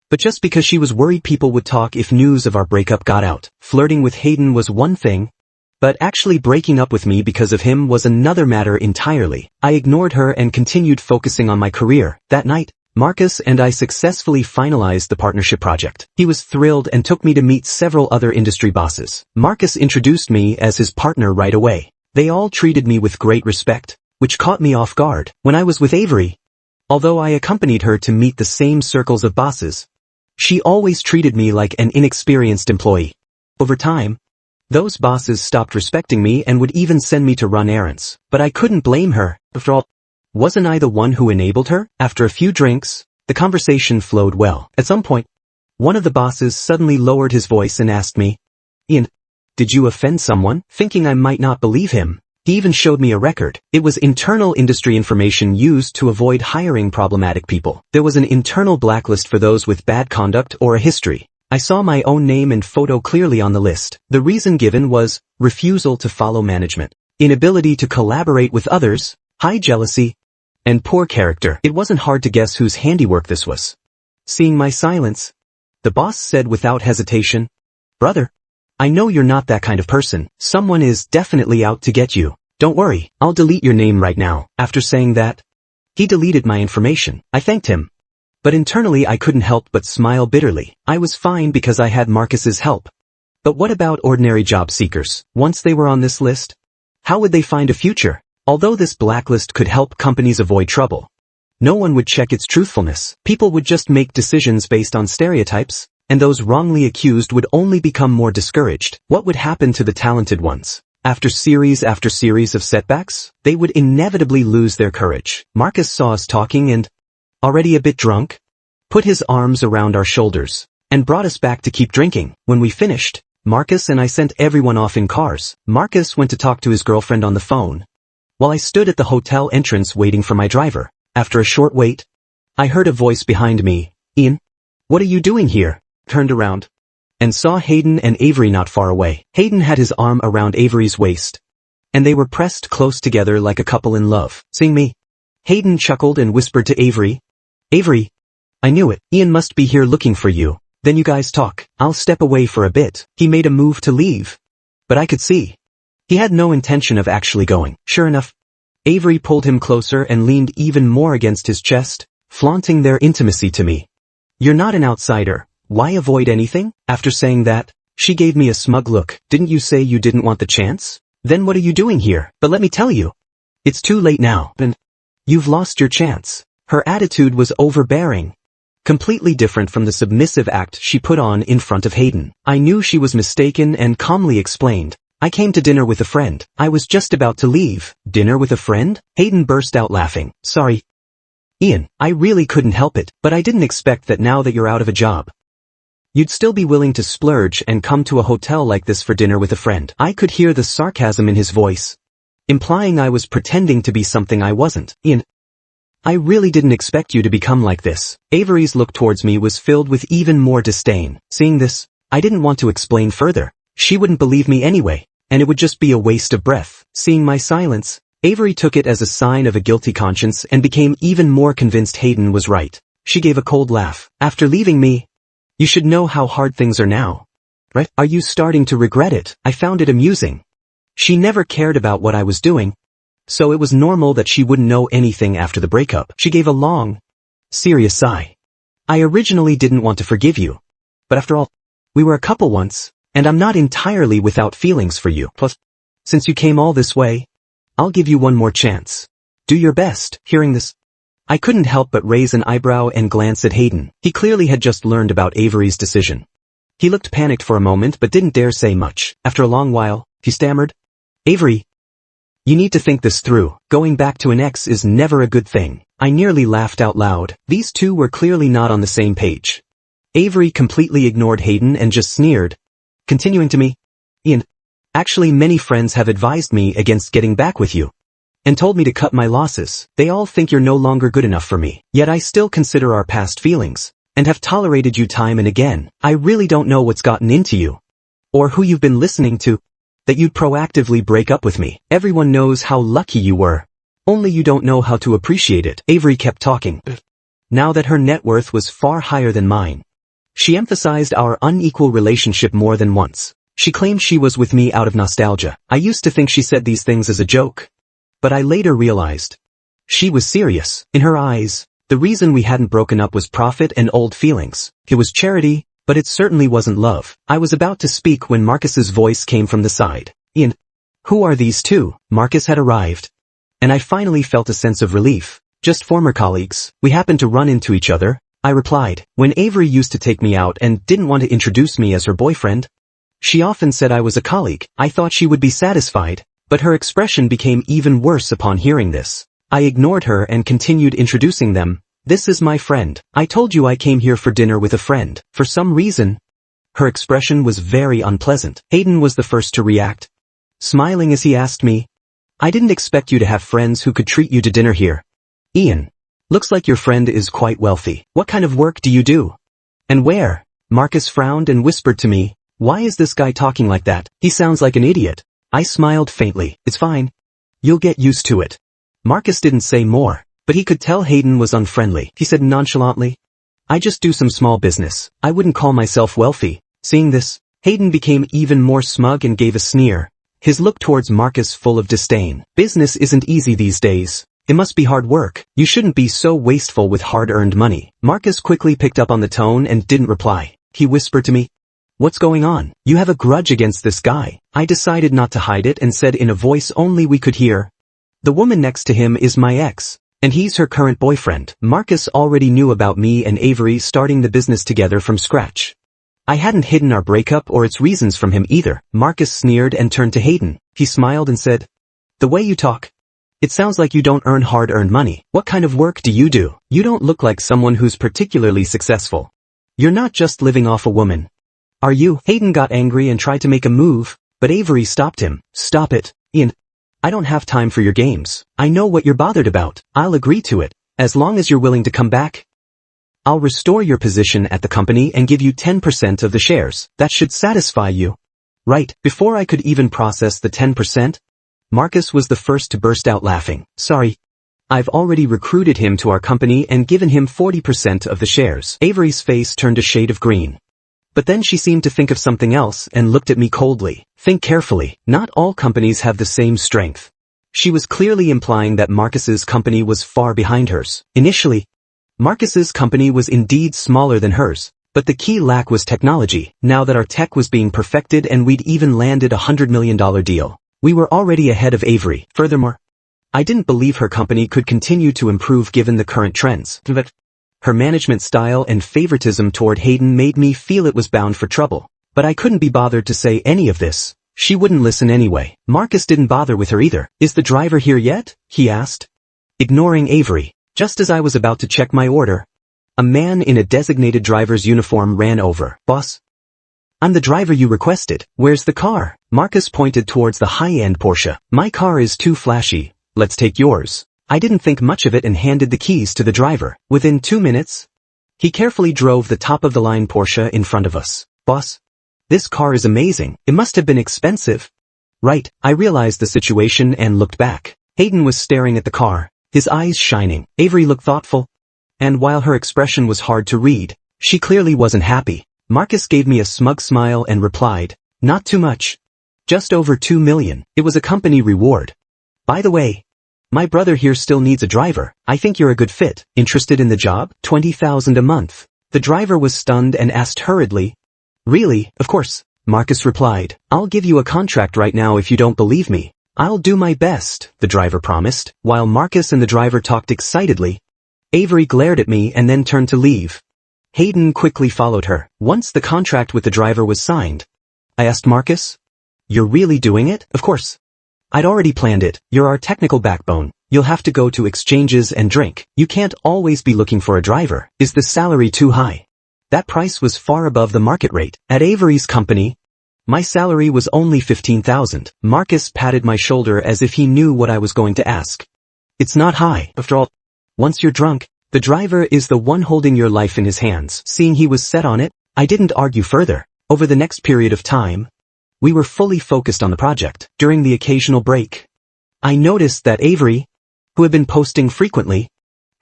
but just because she was worried people would talk if news of our breakup got out. Flirting with Hayden was one thing, but actually breaking up with me because of him was another matter entirely. I ignored her and continued focusing on my career. That night, Marcus and I successfully finalized the partnership project. He was thrilled and took me to meet several other industry bosses. Marcus introduced me as his partner right away. They all treated me with great respect, which caught me off guard. When I was with Avery, although I accompanied her to meet the same circles of bosses, she always treated me like an inexperienced employee. Over time, those bosses stopped respecting me and would even send me to run errands. But I couldn't blame her. After all, wasn't I the one who enabled her? After a few drinks, the conversation flowed well. At some point, one of the bosses suddenly lowered his voice and asked me, Ian, did you offend someone? Thinking I might not believe him, he even showed me a record. It was internal industry information used to avoid hiring problematic people. There was an internal blacklist for those with bad conduct or a history. I saw my own name and photo clearly on the list. The reason given was refusal to follow management, inability to collaborate with others, high jealousy, and poor character. It wasn't hard to guess whose handiwork this was. Seeing my silence, the boss said without hesitation, brother, I know you're not that kind of person. Someone is definitely out to get you. Don't worry, I'll delete your name right now. After saying that, he deleted my information. I thanked him, but internally I couldn't help but smile bitterly. I was fine because I had Marcus's help. But what about ordinary job seekers? Once they were on this list, how would they find a future? Although this blacklist could help companies avoid trouble, no one would check its truthfulness. People would just make decisions based on stereotypes, and those wrongly accused would only become more discouraged. What would happen to the talented ones? After series of setbacks, they would inevitably lose their courage. Marcus saw us talking and, already a bit drunk, put his arms around our shoulders, and brought us back to keep drinking. When we finished, Marcus and I sent everyone off in cars. Marcus went to talk to his girlfriend on the phone, while I stood at the hotel entrance waiting for my driver. After a short wait, I heard a voice behind me, Ian, what are you doing here? Turned around, and saw Hayden and Avery not far away. Hayden had his arm around Avery's waist, and they were pressed close together like a couple in love. Seeing me, Hayden chuckled and whispered to Avery, Avery, I knew it. Ian must be here looking for you. Then you guys talk. I'll step away for a bit. He made a move to leave, but I could see he had no intention of actually going. Sure enough, Avery pulled him closer and leaned even more against his chest, flaunting their intimacy to me. You're not an outsider. Why avoid anything? After saying that, she gave me a smug look. Didn't you say you didn't want the chance? Then what are you doing here? But let me tell you, it's too late now, and you've lost your chance. Her attitude was overbearing, completely different from the submissive act she put on in front of Hayden. I knew she was mistaken and calmly explained, I came to dinner with a friend. I was just about to leave. Dinner with a friend? Hayden burst out laughing. Sorry, Ian, I really couldn't help it, but I didn't expect that now that you're out of a job, you'd still be willing to splurge and come to a hotel like this for dinner with a friend. I could hear the sarcasm in his voice, implying I was pretending to be something I wasn't. Ian, I really didn't expect you to become like this. Avery's look towards me was filled with even more disdain. Seeing this, I didn't want to explain further. She wouldn't believe me anyway, and it would just be a waste of breath. Seeing my silence, Avery took it as a sign of a guilty conscience and became even more convinced Hayden was right. She gave a cold laugh. After leaving me, you should know how hard things are now. Right? Are you starting to regret it? I found it amusing. She never cared about what I was doing, so it was normal that she wouldn't know anything after the breakup. She gave a long, serious sigh. I originally didn't want to forgive you, but after all, we were a couple once, and I'm not entirely without feelings for you. Plus, since you came all this way, I'll give you one more chance. Do your best. Hearing this, I couldn't help but raise an eyebrow and glance at Hayden. He clearly had just learned about Avery's decision. He looked panicked for a moment but didn't dare say much. After a long while, he stammered, Avery, you need to think this through. Going back to an ex is never a good thing. I nearly laughed out loud. These two were clearly not on the same page. Avery completely ignored Hayden and just sneered, continuing to me, Ian, actually many friends have advised me against getting back with you, and told me to cut my losses. They all think you're no longer good enough for me. Yet I still consider our past feelings, and have tolerated you time and again. I really don't know what's gotten into you, or who you've been listening to, that you'd proactively break up with me. Everyone knows how lucky you were. Only you don't know how to appreciate it. Avery kept talking. Now that her net worth was far higher than mine, she emphasized our unequal relationship more than once. She claimed she was with me out of nostalgia. I used to think she said these things as a joke, but I later realized she was serious. In her eyes, the reason we hadn't broken up was profit and old feelings. It was charity, but it certainly wasn't love. I was about to speak when Marcus's voice came from the side. Ian, who are these two? Marcus had arrived, and I finally felt a sense of relief. Just former colleagues. We happened to run into each other, I replied. When Avery used to take me out and didn't want to introduce me as her boyfriend, she often said I was a colleague. I thought she would be satisfied, but her expression became even worse upon hearing this. I ignored her and continued introducing them. This is my friend. I told you I came here for dinner with a friend. For some reason, her expression was very unpleasant. Hayden was the first to react, smiling as he asked me, I didn't expect you to have friends who could treat you to dinner here. Ian, looks like your friend is quite wealthy. What kind of work do you do? And where? Marcus frowned and whispered to me, why is this guy talking like that? He sounds like an idiot. I smiled faintly. It's fine. You'll get used to it. Marcus didn't say more, but he could tell Hayden was unfriendly. He said nonchalantly, I just do some small business. I wouldn't call myself wealthy. Seeing this, Hayden became even more smug and gave a sneer, his look towards Marcus full of disdain. Business isn't easy these days. It must be hard work. You shouldn't be so wasteful with hard-earned money. Marcus quickly picked up on the tone and didn't reply. He whispered to me, what's going on? You have a grudge against this guy. I decided not to hide it and said in a voice only we could hear, the woman next to him is my ex, and he's her current boyfriend. Marcus already knew about me and Avery starting the business together from scratch. I hadn't hidden our breakup or its reasons from him either. Marcus sneered and turned to Hayden. He smiled and said, the way you talk, it sounds like you don't earn hard-earned money. What kind of work do? You don't look like someone who's particularly successful. You're not just living off a woman, are you? Hayden got angry and tried to make a move, but Avery stopped him. Stop it, Ian. I don't have time for your games. I know what you're bothered about. I'll agree to it, as long as you're willing to come back. I'll restore your position at the company and give you 10% of the shares. That should satisfy you. Right. Before I could even process the 10%, Marcus was the first to burst out laughing. Sorry. I've already recruited him to our company and given him 40% of the shares. Avery's face turned a shade of green. But then she seemed to think of something else and looked at me coldly. Think carefully. Not all companies have the same strength. She was clearly implying that Marcus's company was far behind hers. Initially, Marcus's company was indeed smaller than hers, but the key lack was technology. Now that our tech was being perfected and we'd even landed a $100 million deal, we were already ahead of Avery. Furthermore, I didn't believe her company could continue to improve given the current trends. But her management style and favoritism toward Hayden made me feel it was bound for trouble. But I couldn't be bothered to say any of this. She wouldn't listen anyway. Marcus didn't bother with her either. Is the driver here yet? He asked, ignoring Avery. Just as I was about to check my order, a man in a designated driver's uniform ran over. Boss, I'm the driver you requested. Where's the car? Marcus pointed towards the high-end Porsche. My car is too flashy. Let's take yours. I didn't think much of it and handed the keys to the driver. Within 2 minutes, he carefully drove the top-of-the-line Porsche in front of us. Boss, this car is amazing. It must have been expensive. Right, I realized the situation and looked back. Hayden was staring at the car, his eyes shining. Avery looked thoughtful, and while her expression was hard to read, she clearly wasn't happy. Marcus gave me a smug smile and replied, not too much. Just over 2 million. It was a company reward. By the way, my brother here still needs a driver. I think you're a good fit. Interested in the job? 20,000 a month. The driver was stunned and asked hurriedly, really? Of course, Marcus replied. I'll give you a contract right now if you don't believe me. I'll do my best, the driver promised. While Marcus and the driver talked excitedly, Avery glared at me and then turned to leave. Hayden quickly followed her. Once the contract with the driver was signed, I asked Marcus, you're really doing it? Of course. I'd already planned it. You're our technical backbone. You'll have to go to exchanges and drink. You can't always be looking for a driver. Is the salary too high? That price was far above the market rate. At Avery's company, my salary was only 15,000. Marcus patted my shoulder as if he knew what I was going to ask. It's not high. After all, once you're drunk, the driver is the one holding your life in his hands. Seeing he was set on it, I didn't argue further. Over the next period of time, we were fully focused on the project. During the occasional break, I noticed that Avery, who had been posting frequently,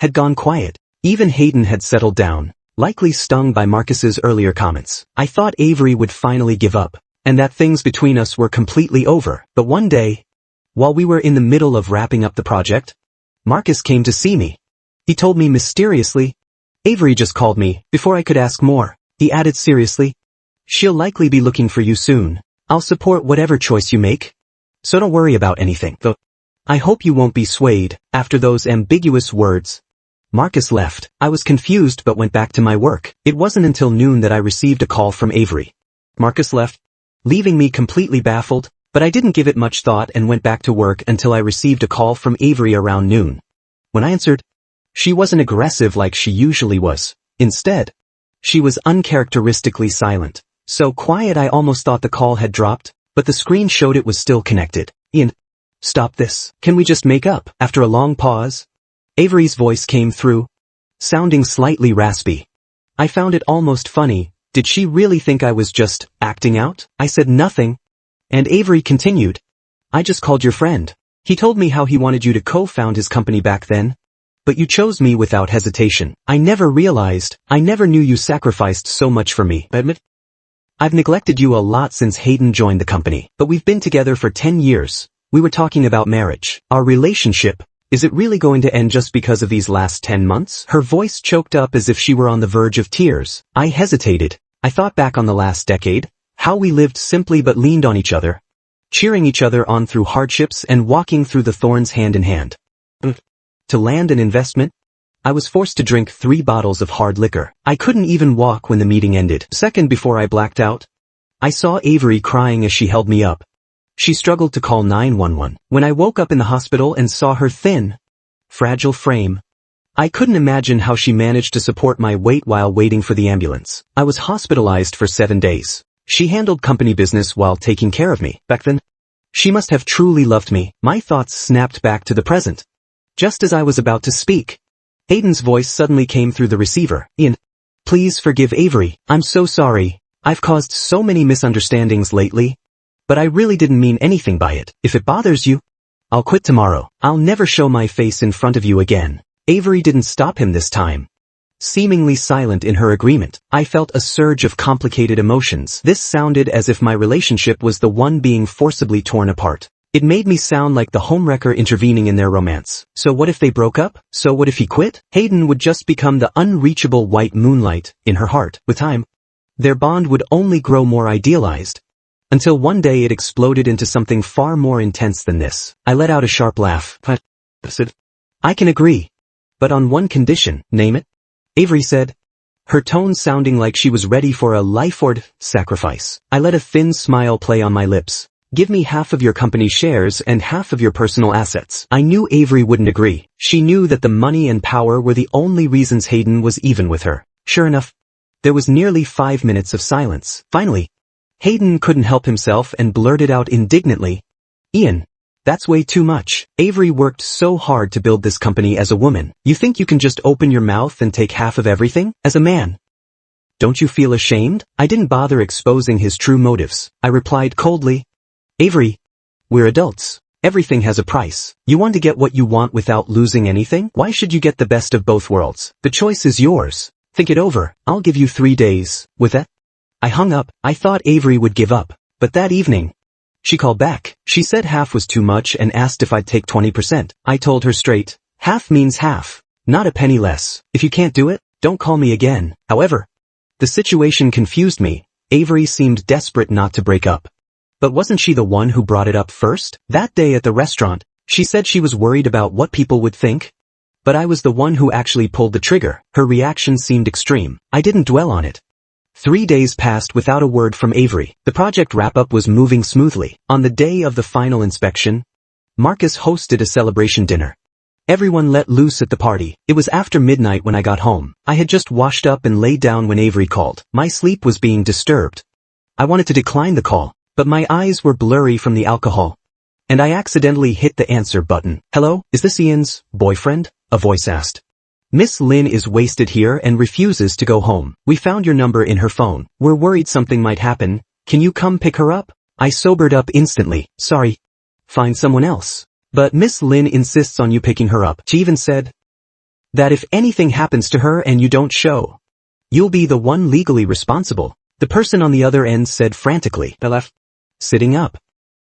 had gone quiet. Even Hayden had settled down, likely stung by Marcus's earlier comments. I thought Avery would finally give up, and that things between us were completely over. But one day, while we were in the middle of wrapping up the project, Marcus came to see me. He told me mysteriously, Avery just called me. Before I could ask more, he added seriously, she'll likely be looking for you soon. I'll support whatever choice you make, so don't worry about anything. Though, I hope you won't be swayed. After those ambiguous words, Marcus left. I was confused but went back to my work. It wasn't until noon that I received a call from Avery. Marcus left, leaving me completely baffled, but I didn't give it much thought and went back to work until I received a call from Avery around noon. When I answered, she wasn't aggressive like she usually was. Instead, she was uncharacteristically silent. So quiet I almost thought the call had dropped, but the screen showed it was still connected. Ian, stop this. Can we just make up? After a long pause, Avery's voice came through, sounding slightly raspy. I found it almost funny. Did she really think I was just acting out? I said nothing, and Avery continued, I just called your friend. He told me how he wanted you to co-found his company back then. But you chose me without hesitation. I never knew you sacrificed so much for me. Admit, I've neglected you a lot since Hayden joined the company. But we've been together for 10 years. We were talking about marriage. Our relationship, is it really going to end just because of these last 10 months? Her voice choked up as if she were on the verge of tears. I hesitated. I thought back on the last decade, how we lived simply but leaned on each other, cheering each other on through hardships and walking through the thorns hand in hand. To land an investment, I was forced to drink 3 bottles of hard liquor. I couldn't even walk when the meeting ended. A second before I blacked out, I saw Avery crying as she held me up. She struggled to call 911. When I woke up in the hospital and saw her thin, fragile frame, I couldn't imagine how she managed to support my weight while waiting for the ambulance. I was hospitalized for 7 days. She handled company business while taking care of me. Back then, she must have truly loved me. My thoughts snapped back to the present. Just as I was about to speak, Hayden's voice suddenly came through the receiver. Ian, please forgive Avery. I'm so sorry. I've caused so many misunderstandings lately, but I really didn't mean anything by it. If it bothers you, I'll quit tomorrow. I'll never show my face in front of you again. Avery didn't stop him this time. Seemingly silent in her agreement, I felt a surge of complicated emotions. This sounded as if my relationship was the one being forcibly torn apart. It made me sound like the homewrecker intervening in their romance. So what if they broke up? So what if he quit? Hayden would just become the unreachable white moonlight in her heart. With time, their bond would only grow more idealized, until one day it exploded into something far more intense than this. I let out a sharp laugh. I can agree, but on one condition. Name it? Avery said, her tone sounding like she was ready for a life-or-death sacrifice. I let a thin smile play on my lips. Give me half of your company shares and half of your personal assets. I knew Avery wouldn't agree. She knew that the money and power were the only reasons Hayden was even with her. Sure enough, there was nearly 5 minutes of silence. Finally, Hayden couldn't help himself and blurted out indignantly, "Ian, that's way too much. Avery worked so hard to build this company as a woman. You think you can just open your mouth and take half of everything? As a man, don't you feel ashamed?" I didn't bother exposing his true motives. I replied coldly, "Avery, we're adults. Everything has a price. You want to get what you want without losing anything? Why should you get the best of both worlds? The choice is yours. Think it over. I'll give you 3 days." With that, I hung up. I thought Avery would give up. But that evening, she called back. She said half was too much and asked if I'd take 20%. I told her straight, half means half, not a penny less. If you can't do it, don't call me again. However, the situation confused me. Avery seemed desperate not to break up. But wasn't she the one who brought it up first? That day at the restaurant, she said she was worried about what people would think. But I was the one who actually pulled the trigger. Her reaction seemed extreme. I didn't dwell on it. 3 days passed without a word from Avery. The project wrap-up was moving smoothly. On the day of the final inspection, Marcus hosted a celebration dinner. Everyone let loose at the party. It was after midnight when I got home. I had just washed up and laid down when Avery called. My sleep was being disturbed. I wanted to decline the call, but my eyes were blurry from the alcohol, and I accidentally hit the answer button. "Hello, is this Ian's boyfriend?" a voice asked. "Miss Lynn is wasted here and refuses to go home. We found your number in her phone. We're worried something might happen. Can you come pick her up?" I sobered up instantly. "Sorry. Find someone else." "But Miss Lynn insists on you picking her up. She even said that if anything happens to her and you don't show, you'll be the one legally responsible." The person on the other end said frantically. I left, sitting up.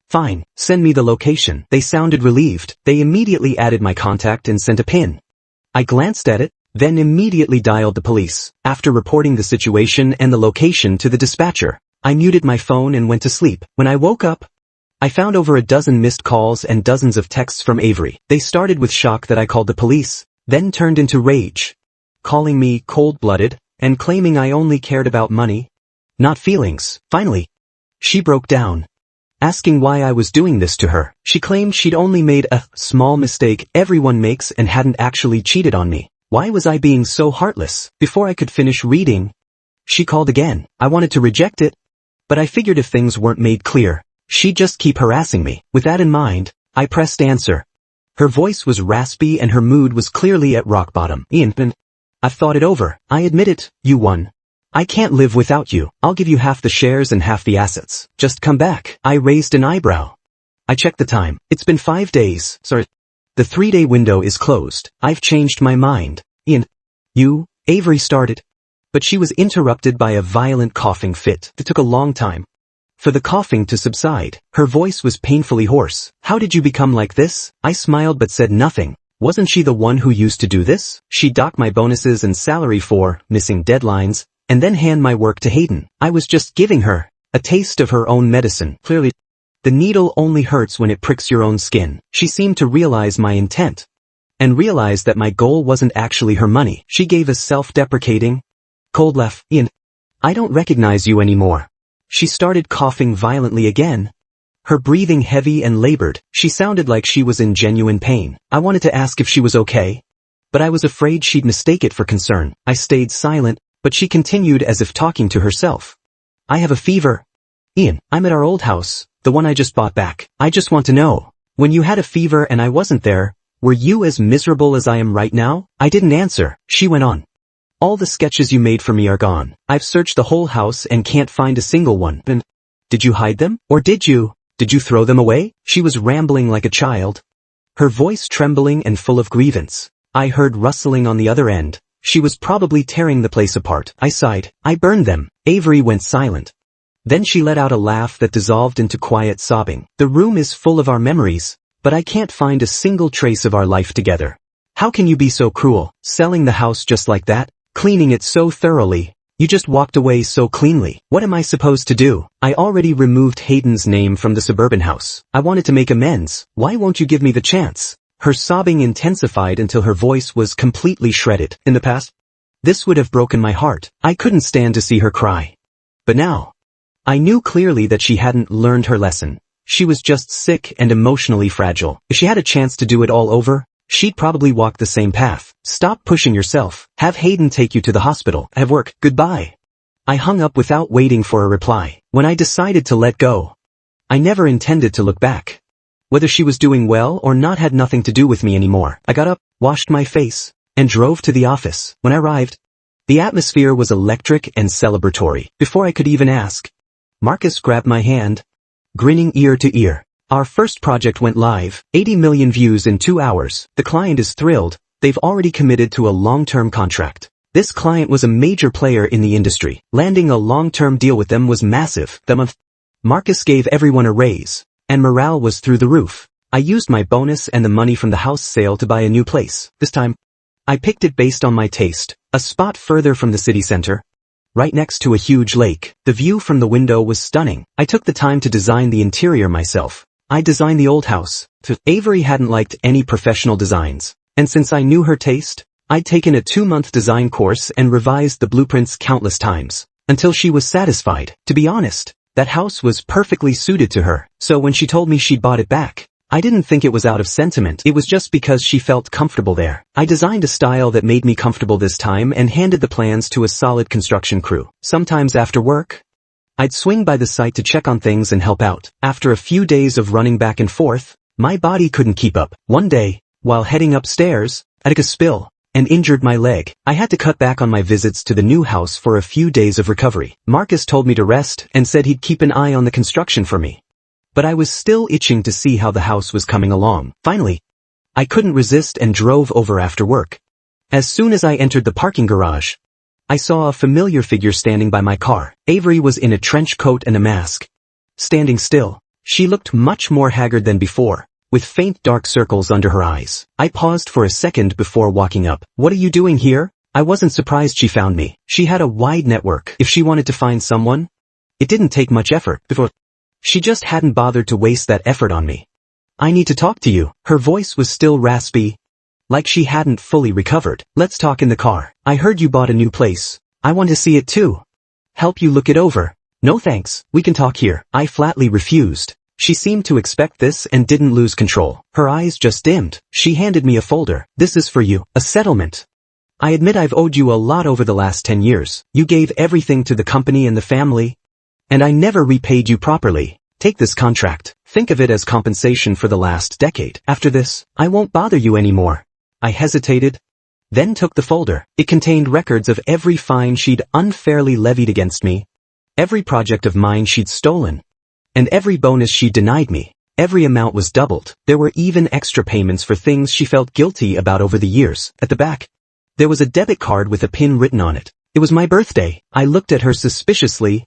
"Fine, send me the location." They sounded relieved. They immediately added my contact and sent a pin. I glanced at it, then immediately dialed the police. After reporting the situation and the location to the dispatcher, I muted my phone and went to sleep. When I woke up, I found over a dozen missed calls and dozens of texts from Avery. They started with shock that I called the police, then turned into rage, calling me cold-blooded and claiming I only cared about money, not feelings. Finally, she broke down, asking why I was doing this to her. She claimed she'd only made a small mistake everyone makes and hadn't actually cheated on me. Why was I being so heartless? Before I could finish reading, she called again. I wanted to reject it, but I figured if things weren't made clear, she'd just keep harassing me. With that in mind, I pressed answer. Her voice was raspy and her mood was clearly at rock bottom. "Ian, I've thought it over. I admit it, you won. I can't live without you. I'll give you half the shares and half the assets. Just come back." I raised an eyebrow. I checked the time. "It's been 5 days. Sorry. The 3-day window is closed. I've changed my mind." "Ian, you," Avery started, but she was interrupted by a violent coughing fit. It took a long time for the coughing to subside. Her voice was painfully hoarse. "How did you become like this?" I smiled but said nothing. Wasn't she the one who used to do this? She docked my bonuses and salary for missing deadlines, and then hand my work to Hayden. I was just giving her a taste of her own medicine. Clearly, the needle only hurts when it pricks your own skin. She seemed to realize my intent, and realized that my goal wasn't actually her money. She gave a self-deprecating, cold laugh. "Ian, I don't recognize you anymore." She started coughing violently again, her breathing heavy and labored. She sounded like she was in genuine pain. I wanted to ask if she was okay, but I was afraid she'd mistake it for concern. I stayed silent, but she continued as if talking to herself. "I have a fever. Ian, I'm at our old house, the one I just bought back. I just want to know, when you had a fever and I wasn't there, were you as miserable as I am right now?" I didn't answer. She went on. "All the sketches you made for me are gone. I've searched the whole house and can't find a single one. And did you hide them? Or did you throw them away?" She was rambling like a child, her voice trembling and full of grievance. I heard rustling on the other end. She was probably tearing the place apart. I sighed. "I burned them." Avery went silent. Then she let out a laugh that dissolved into quiet sobbing. "The room is full of our memories, but I can't find a single trace of our life together. How can you be so cruel, selling the house just like that, cleaning it so thoroughly? You just walked away so cleanly. What am I supposed to do? I already removed Hayden's name from the suburban house. I wanted to make amends. Why won't you give me the chance?" Her sobbing intensified until her voice was completely shredded. In the past, this would have broken my heart. I couldn't stand to see her cry. But now, I knew clearly that she hadn't learned her lesson. She was just sick and emotionally fragile. If she had a chance to do it all over, she'd probably walk the same path. "Stop pushing yourself. Have Hayden take you to the hospital. I have work. Goodbye." I hung up without waiting for a reply. When I decided to let go, I never intended to look back. Whether she was doing well or not had nothing to do with me anymore. I got up, washed my face, and drove to the office. When I arrived, the atmosphere was electric and celebratory. Before I could even ask, Marcus grabbed my hand, grinning ear to ear. Our first project went live, 80 million views in 2 hours. The client is thrilled. They've already committed to a long-term contract. This client was a major player in the industry. Landing a long-term deal with them was massive. Marcus gave everyone a raise, and morale was through the roof. I used my bonus and the money from the house sale to buy a new place. This time, I picked it based on my taste, a spot further from the city center, right next to a huge lake. The view from the window was stunning. I took the time to design the interior myself. I designed the old house. Avery hadn't liked any professional designs, and since I knew her taste, I'd taken a 2-month design course and revised the blueprints countless times, until she was satisfied. To be honest, that house was perfectly suited to her, so when she told me she'd bought it back, I didn't think it was out of sentiment. It was just because she felt comfortable there. I designed a style that made me comfortable this time and handed the plans to a solid construction crew. Sometimes after work, I'd swing by the site to check on things and help out. After a few days of running back and forth, my body couldn't keep up. One day, while heading upstairs, I took a spill and injured my leg. I had to cut back on my visits to the new house for a few days of recovery. Marcus told me to rest and said he'd keep an eye on the construction for me. But I was still itching to see how the house was coming along. Finally, I couldn't resist and drove over after work. As soon as I entered the parking garage, I saw a familiar figure standing by my car. Avery was in a trench coat and a mask, standing still. She looked much more haggard than before, with faint dark circles under her eyes. I paused for a second before walking up. "What are you doing here?" I wasn't surprised she found me. She had a wide network. If she wanted to find someone, it didn't take much effort. She just hadn't bothered to waste that effort on me. "I need to talk to you." Her voice was still raspy, like she hadn't fully recovered. "Let's talk in the car. I heard you bought a new place. I want to see it too. Help you look it over." "No thanks, we can talk here." I flatly refused. She seemed to expect this and didn't lose control. Her eyes just dimmed. She handed me a folder. "This is for you, a settlement. I admit I've owed you a lot over the last 10 years. You gave everything to the company and the family, and I never repaid you properly. Take this contract. Think of it as compensation for the last decade. After this, I won't bother you anymore." I hesitated, then took the folder. It contained records of every fine she'd unfairly levied against me, every project of mine she'd stolen, and every bonus she denied me. Every amount was doubled. There were even extra payments for things she felt guilty about over the years. At the back, there was a debit card with a pin written on it. It was my birthday. I looked at her suspiciously,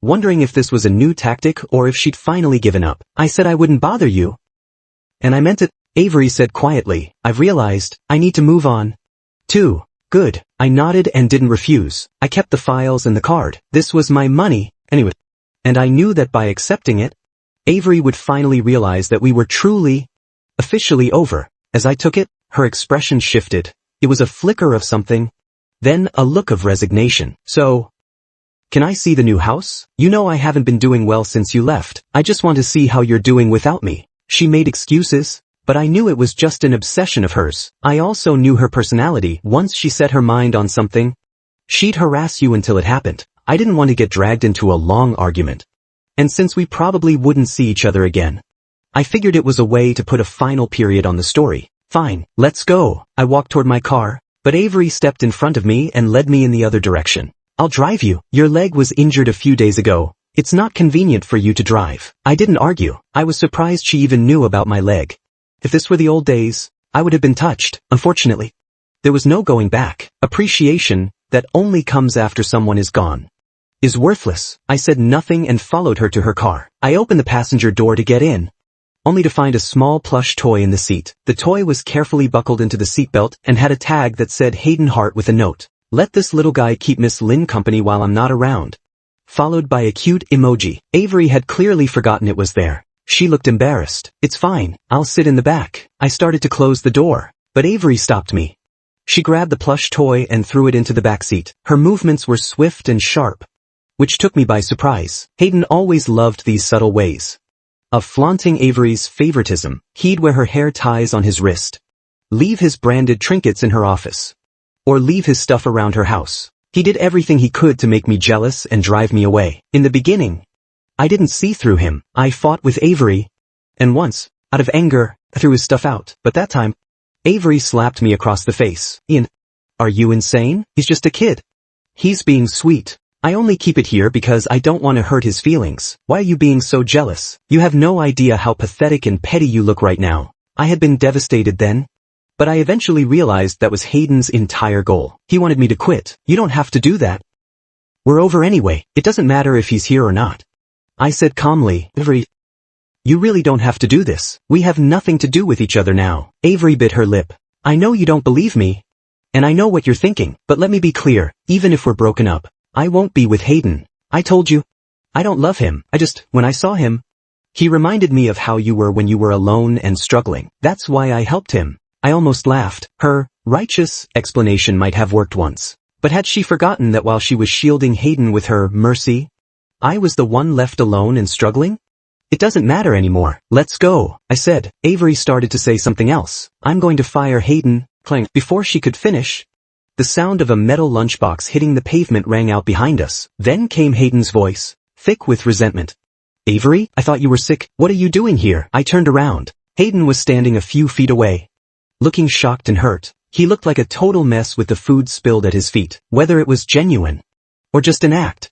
wondering if this was a new tactic or if she'd finally given up. "I said I wouldn't bother you, and I meant it," Avery said quietly. "I've realized I need to move on, too." "Good." I nodded and didn't refuse. I kept the files and the card. This was my money, anyway. And I knew that by accepting it, Avery would finally realize that we were truly, officially over. As I took it, her expression shifted. It was a flicker of something, then a look of resignation. "So, can I see the new house? You know I haven't been doing well since you left. I just want to see how you're doing without me." She made excuses, but I knew it was just an obsession of hers. I also knew her personality. Once she set her mind on something, she'd harass you until it happened. I didn't want to get dragged into a long argument. And since we probably wouldn't see each other again, I figured it was a way to put a final period on the story. "Fine, let's go." I walked toward my car, but Avery stepped in front of me and led me in the other direction. "I'll drive you. Your leg was injured a few days ago. It's not convenient for you to drive." I didn't argue. I was surprised she even knew about my leg. If this were the old days, I would have been touched. Unfortunately, there was no going back. Appreciation, that only comes after someone is gone, is worthless. I said nothing and followed her to her car. I opened the passenger door to get in, only to find a small plush toy in the seat. The toy was carefully buckled into the seatbelt and had a tag that said Hayden Hart with a note. "Let this little guy keep Miss Lynn company while I'm not around," followed by a cute emoji. Avery had clearly forgotten it was there. She looked embarrassed. "It's fine, I'll sit in the back." I started to close the door, but Avery stopped me. She grabbed the plush toy and threw it into the back seat. Her movements were swift and sharp, which took me by surprise. Hayden always loved these subtle ways of flaunting Avery's favoritism. He'd wear her hair ties on his wrist, leave his branded trinkets in her office, or leave his stuff around her house. He did everything he could to make me jealous and drive me away. In the beginning, I didn't see through him. I fought with Avery. And once, out of anger, I threw his stuff out. But that time, Avery slapped me across the face. Ian, are you insane? He's just a kid. He's being sweet. I only keep it here because I don't want to hurt his feelings. Why are you being so jealous? You have no idea how pathetic and petty you look right now. I had been devastated then. But I eventually realized that was Hayden's entire goal. He wanted me to quit. You don't have to do that. We're over anyway. It doesn't matter if he's here or not. I said calmly, Avery, you really don't have to do this. We have nothing to do with each other now. Avery bit her lip. I know you don't believe me. And I know what you're thinking, but let me be clear, even if we're broken up, I won't be with Hayden. I told you. I don't love him. When I saw him, he reminded me of how you were when you were alone and struggling. That's why I helped him. I almost laughed. Her righteous explanation might have worked once. But had she forgotten that while she was shielding Hayden with her mercy, I was the one left alone and struggling? It doesn't matter anymore. Let's go, I said. Avery started to say something else. I'm going to fire Hayden. Clang. Before she could finish, the sound of a metal lunchbox hitting the pavement rang out behind us. Then came Hayden's voice, thick with resentment. Avery, I thought you were sick. What are you doing here? I turned around. Hayden was standing a few feet away, looking shocked and hurt. He looked like a total mess with the food spilled at his feet, whether it was genuine or just an act.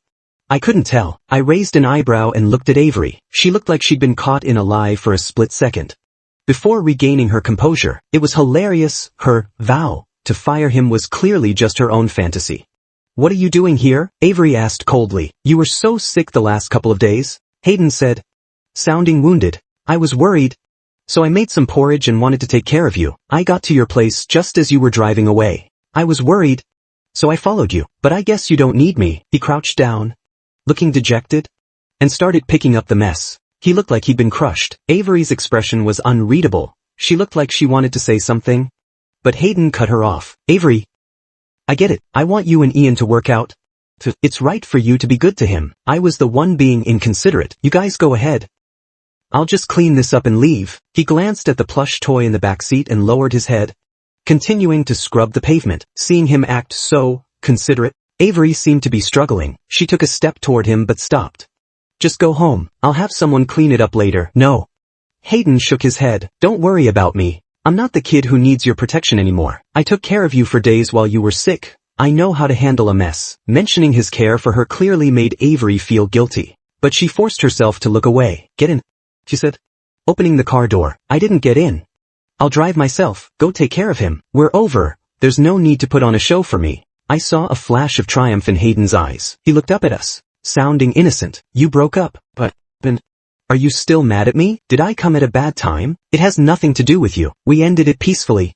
I couldn't tell. I raised an eyebrow and looked at Avery. She looked like she'd been caught in a lie for a split second. Before regaining her composure, it was hilarious. Her vow to fire him was clearly just her own fantasy. What are you doing here? Avery asked coldly. You were so sick the last couple of days, Hayden said, sounding wounded. I was worried. So I made some porridge and wanted to take care of you. I got to your place just as you were driving away. I was worried. So I followed you. But I guess you don't need me. He crouched down, looking dejected, and started picking up the mess. He looked like he'd been crushed. Avery's expression was unreadable. She looked like she wanted to say something, but Hayden cut her off. Avery, I get it. I want you and Ian to work out. It's right for you to be good to him. I was the one being inconsiderate. You guys go ahead. I'll just clean this up and leave. He glanced at the plush toy in the back seat and lowered his head, continuing to scrub the pavement. Seeing him act so considerate, Avery seemed to be struggling. She took a step toward him but stopped. Just go home. I'll have someone clean it up later. No. Hayden shook his head. Don't worry about me. I'm not the kid who needs your protection anymore. I took care of you for days while you were sick. I know how to handle a mess. Mentioning his care for her clearly made Avery feel guilty. But she forced herself to look away. Get in, she said, opening the car door. I didn't get in. I'll drive myself. Go take care of him. We're over. There's no need to put on a show for me. I saw a flash of triumph in Hayden's eyes. He looked up at us, sounding innocent. You broke up, but are you still mad at me? Did I come at a bad time? It has nothing to do with you. We ended it peacefully.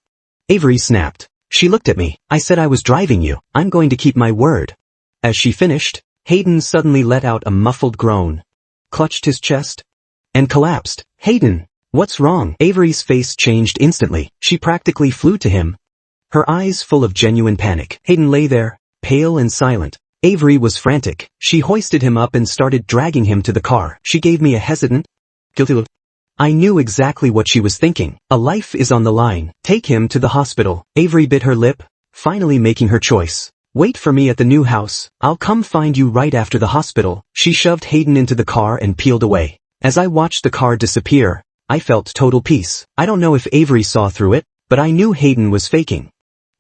Avery snapped. She looked at me. I said I was driving you. I'm going to keep my word. As she finished, Hayden suddenly let out a muffled groan, clutched his chest, and collapsed. Hayden, what's wrong? Avery's face changed instantly. She practically flew to him, her eyes full of genuine panic. Hayden lay there, pale and silent. Avery was frantic. She hoisted him up and started dragging him to the car. She gave me a hesitant, guilty look. I knew exactly what she was thinking. A life is on the line. Take him to the hospital. Avery bit her lip, finally making her choice. Wait for me at the new house. I'll come find you right after the hospital. She shoved Hayden into the car and peeled away. As I watched the car disappear, I felt total peace. I don't know if Avery saw through it, but I knew Hayden was faking.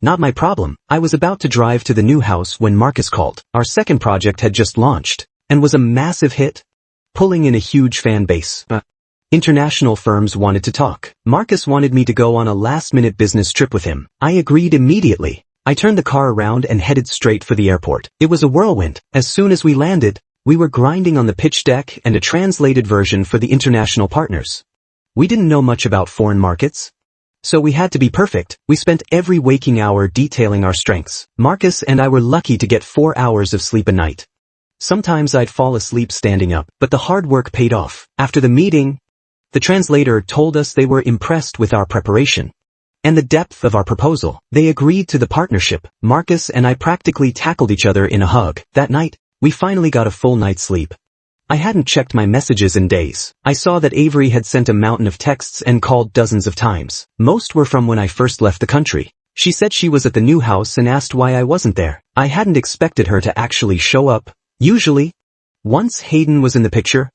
Not my problem. I was about to drive to the new house when Marcus called. Our second project had just launched, and was a massive hit, pulling in a huge fan base. International firms wanted to talk. Marcus wanted me to go on a last-minute business trip with him. I agreed immediately. I turned the car around and headed straight for the airport. It was a whirlwind. As soon as we landed, we were grinding on the pitch deck and a translated version for the international partners. We didn't know much about foreign markets, so we had to be perfect. We spent every waking hour detailing our strengths. Marcus and I were lucky to get 4 hours of sleep a night. Sometimes I'd fall asleep standing up, but the hard work paid off. After the meeting, the translator told us they were impressed with our preparation and the depth of our proposal. They agreed to the partnership. Marcus and I practically tackled each other in a hug. That night, we finally got a full night's sleep. I hadn't checked my messages in days. I saw that Avery had sent a mountain of texts and called dozens of times. Most were from when I first left the country. She said she was at the new house and asked why I wasn't there. I hadn't expected her to actually show up. Usually, once Hayden was in the picture,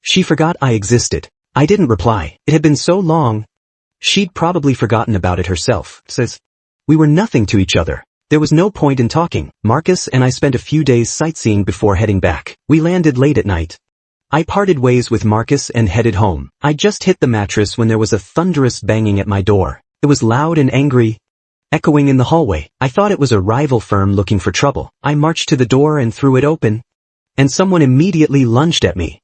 she forgot I existed. I didn't reply. It had been so long. She'd probably forgotten about it herself. Says, we were nothing to each other. There was no point in talking. Marcus and I spent a few days sightseeing before heading back. We landed late at night. I parted ways with Marcus and headed home. I just hit the mattress when there was a thunderous banging at my door. It was loud and angry, echoing in the hallway. I thought it was a rival firm looking for trouble. I marched to the door and threw it open, and someone immediately lunged at me.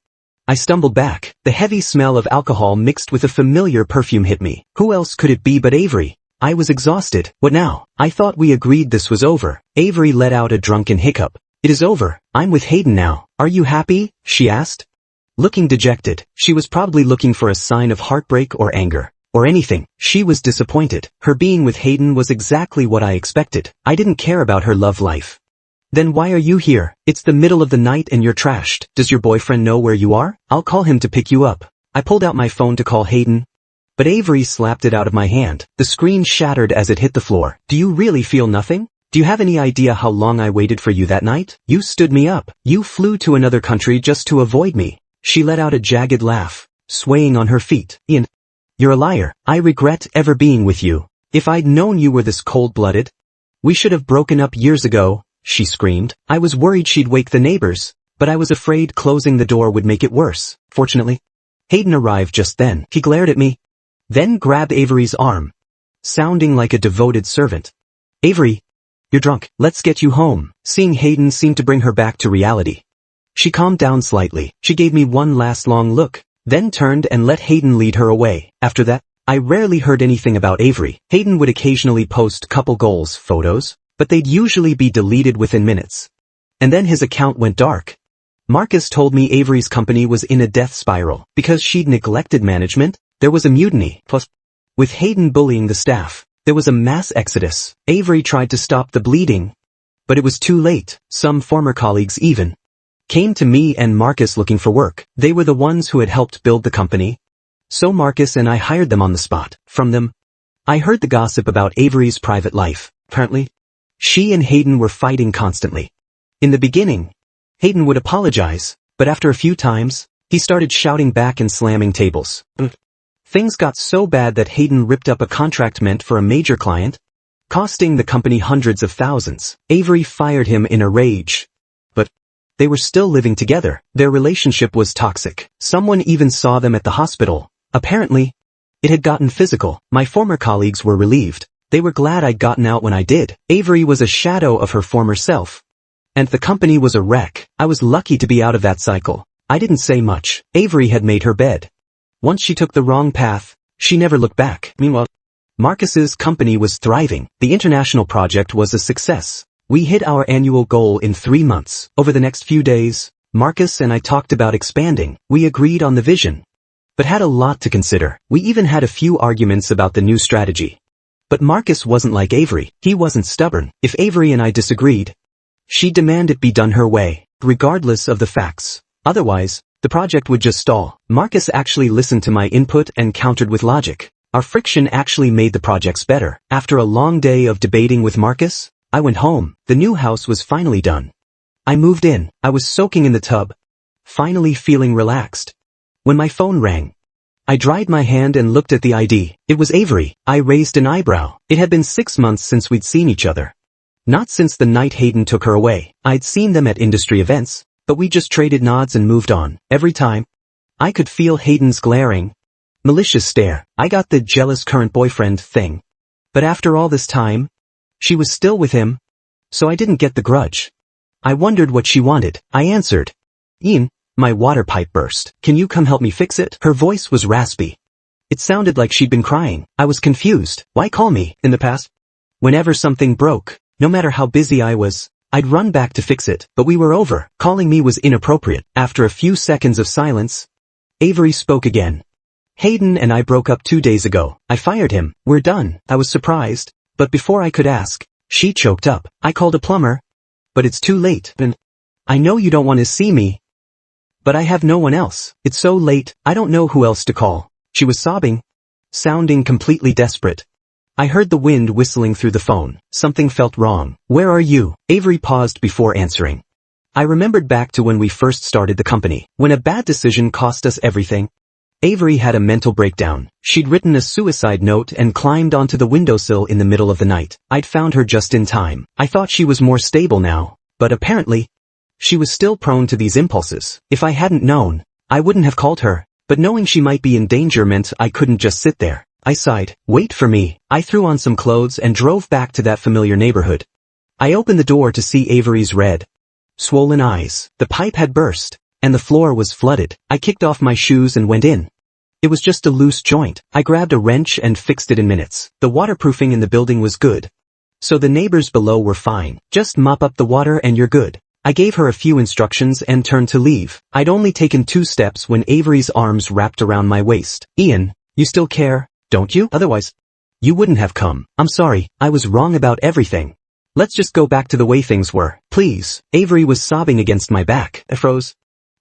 I stumbled back. The heavy smell of alcohol mixed with a familiar perfume hit me. Who else could it be but Avery? I was exhausted. What now? I thought we agreed this was over. Avery let out a drunken hiccup. It is over. I'm with Hayden now. Are you happy? She asked. Looking dejected, she was probably looking for a sign of heartbreak or anger, or anything. She was disappointed. Her being with Hayden was exactly what I expected. I didn't care about her love life. Then why are you here? It's the middle of the night and you're trashed. Does your boyfriend know where you are? I'll call him to pick you up. I pulled out my phone to call Hayden, but Avery slapped it out of my hand. The screen shattered as it hit the floor. Do you really feel nothing? Do you have any idea how long I waited for you that night? You stood me up. You flew to another country just to avoid me. She let out a jagged laugh, swaying on her feet. Ian, you're a liar. I regret ever being with you. If I'd known you were this cold-blooded, we should have broken up years ago. She screamed. I was worried she'd wake the neighbors, but I was afraid closing the door would make it worse. Fortunately, Hayden arrived just then. He glared at me, then grabbed Avery's arm, sounding like a devoted servant. Avery, you're drunk. Let's get you home. Seeing Hayden seemed to bring her back to reality. She calmed down slightly. She gave me one last long look, then turned and let Hayden lead her away. After that, I rarely heard anything about Avery. Hayden would occasionally post couple goals photos, but they'd usually be deleted within minutes. And then his account went dark. Marcus told me Avery's company was in a death spiral. Because she'd neglected management, there was a mutiny. Plus, with Hayden bullying the staff, there was a mass exodus. Avery tried to stop the bleeding, but it was too late. Some former colleagues even came to me and Marcus looking for work. They were the ones who had helped build the company, so Marcus and I hired them on the spot. From them, I heard the gossip about Avery's private life. Apparently, she and Hayden were fighting constantly. In the beginning, Hayden would apologize, but after a few times, he started shouting back and slamming tables. Things got so bad that Hayden ripped up a contract meant for a major client, costing the company hundreds of thousands. Avery fired him in a rage, but they were still living together. Their relationship was toxic. Someone even saw them at the hospital. Apparently, it had gotten physical. My former colleagues were relieved. They were glad I'd gotten out when I did. Avery was a shadow of her former self, and the company was a wreck. I was lucky to be out of that cycle. I didn't say much. Avery had made her bed. Once she took the wrong path, she never looked back. Meanwhile, Marcus's company was thriving. The international project was a success. We hit our annual goal in 3 months. Over the next few days, Marcus and I talked about expanding. We agreed on the vision, but had a lot to consider. We even had a few arguments about the new strategy. But Marcus wasn't like Avery. He wasn't stubborn. If Avery and I disagreed, she'd demand it be done her way, regardless of the facts. Otherwise, the project would just stall. Marcus actually listened to my input and countered with logic. Our friction actually made the projects better. After a long day of debating with Marcus, I went home. The new house was finally done. I moved in. I was soaking in the tub, finally feeling relaxed, when my phone rang. I dried my hand and looked at the ID. It was Avery. I raised an eyebrow. It had been 6 months since we'd seen each other. Not since the night Hayden took her away. I'd seen them at industry events, but we just traded nods and moved on. Every time, I could feel Hayden's glaring, malicious stare. I got the jealous current boyfriend thing. But after all this time, she was still with him, so I didn't get the grudge. I wondered what she wanted. I answered, Ian, my water pipe burst. Can you come help me fix it? Her voice was raspy. It sounded like she'd been crying. I was confused. Why call me? In the past, whenever something broke, no matter how busy I was, I'd run back to fix it, but we were over. Calling me was inappropriate. After a few seconds of silence, Avery spoke again. Hayden and I broke up 2 days ago. I fired him. We're done. I was surprised, but before I could ask, she choked up. I called a plumber, but it's too late. And I know you don't want to see me, but I have no one else. It's so late, I don't know who else to call. She was sobbing, sounding completely desperate. I heard the wind whistling through the phone. Something felt wrong. Where are you? Avery paused before answering. I remembered back to when we first started the company, when a bad decision cost us everything. Avery had a mental breakdown. She'd written a suicide note and climbed onto the windowsill in the middle of the night. I'd found her just in time. I thought she was more stable now, but apparently, she was still prone to these impulses. If I hadn't known, I wouldn't have called her, but knowing she might be in danger meant I couldn't just sit there. I sighed. Wait for me. I threw on some clothes and drove back to that familiar neighborhood. I opened the door to see Avery's red, swollen eyes. The pipe had burst, and the floor was flooded. I kicked off my shoes and went in. It was just a loose joint. I grabbed a wrench and fixed it in minutes. The waterproofing in the building was good, so the neighbors below were fine. Just mop up the water and you're good. I gave her a few instructions and turned to leave. I'd only taken 2 steps when Avery's arms wrapped around my waist. Ian, you still care, don't you? Otherwise, you wouldn't have come. I'm sorry, I was wrong about everything. Let's just go back to the way things were, please. Avery was sobbing against my back. I froze,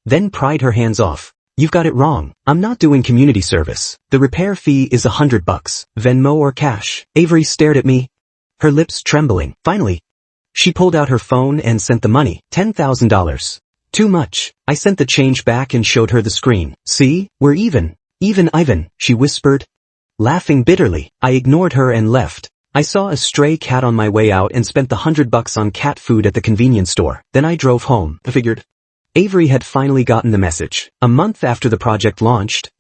then pried her hands off. You've got it wrong. I'm not doing community service. The repair fee is $100, Venmo or cash. Avery stared at me, her lips trembling. Finally, she pulled out her phone and sent the money. $10,000. Too much. I sent the change back and showed her the screen. See, we're even. Even Ivan, she whispered, laughing bitterly. I ignored her and left. I saw a stray cat on my way out and spent the $100 on cat food at the convenience store. Then I drove home. I figured Avery had finally gotten the message. A month after the project launched,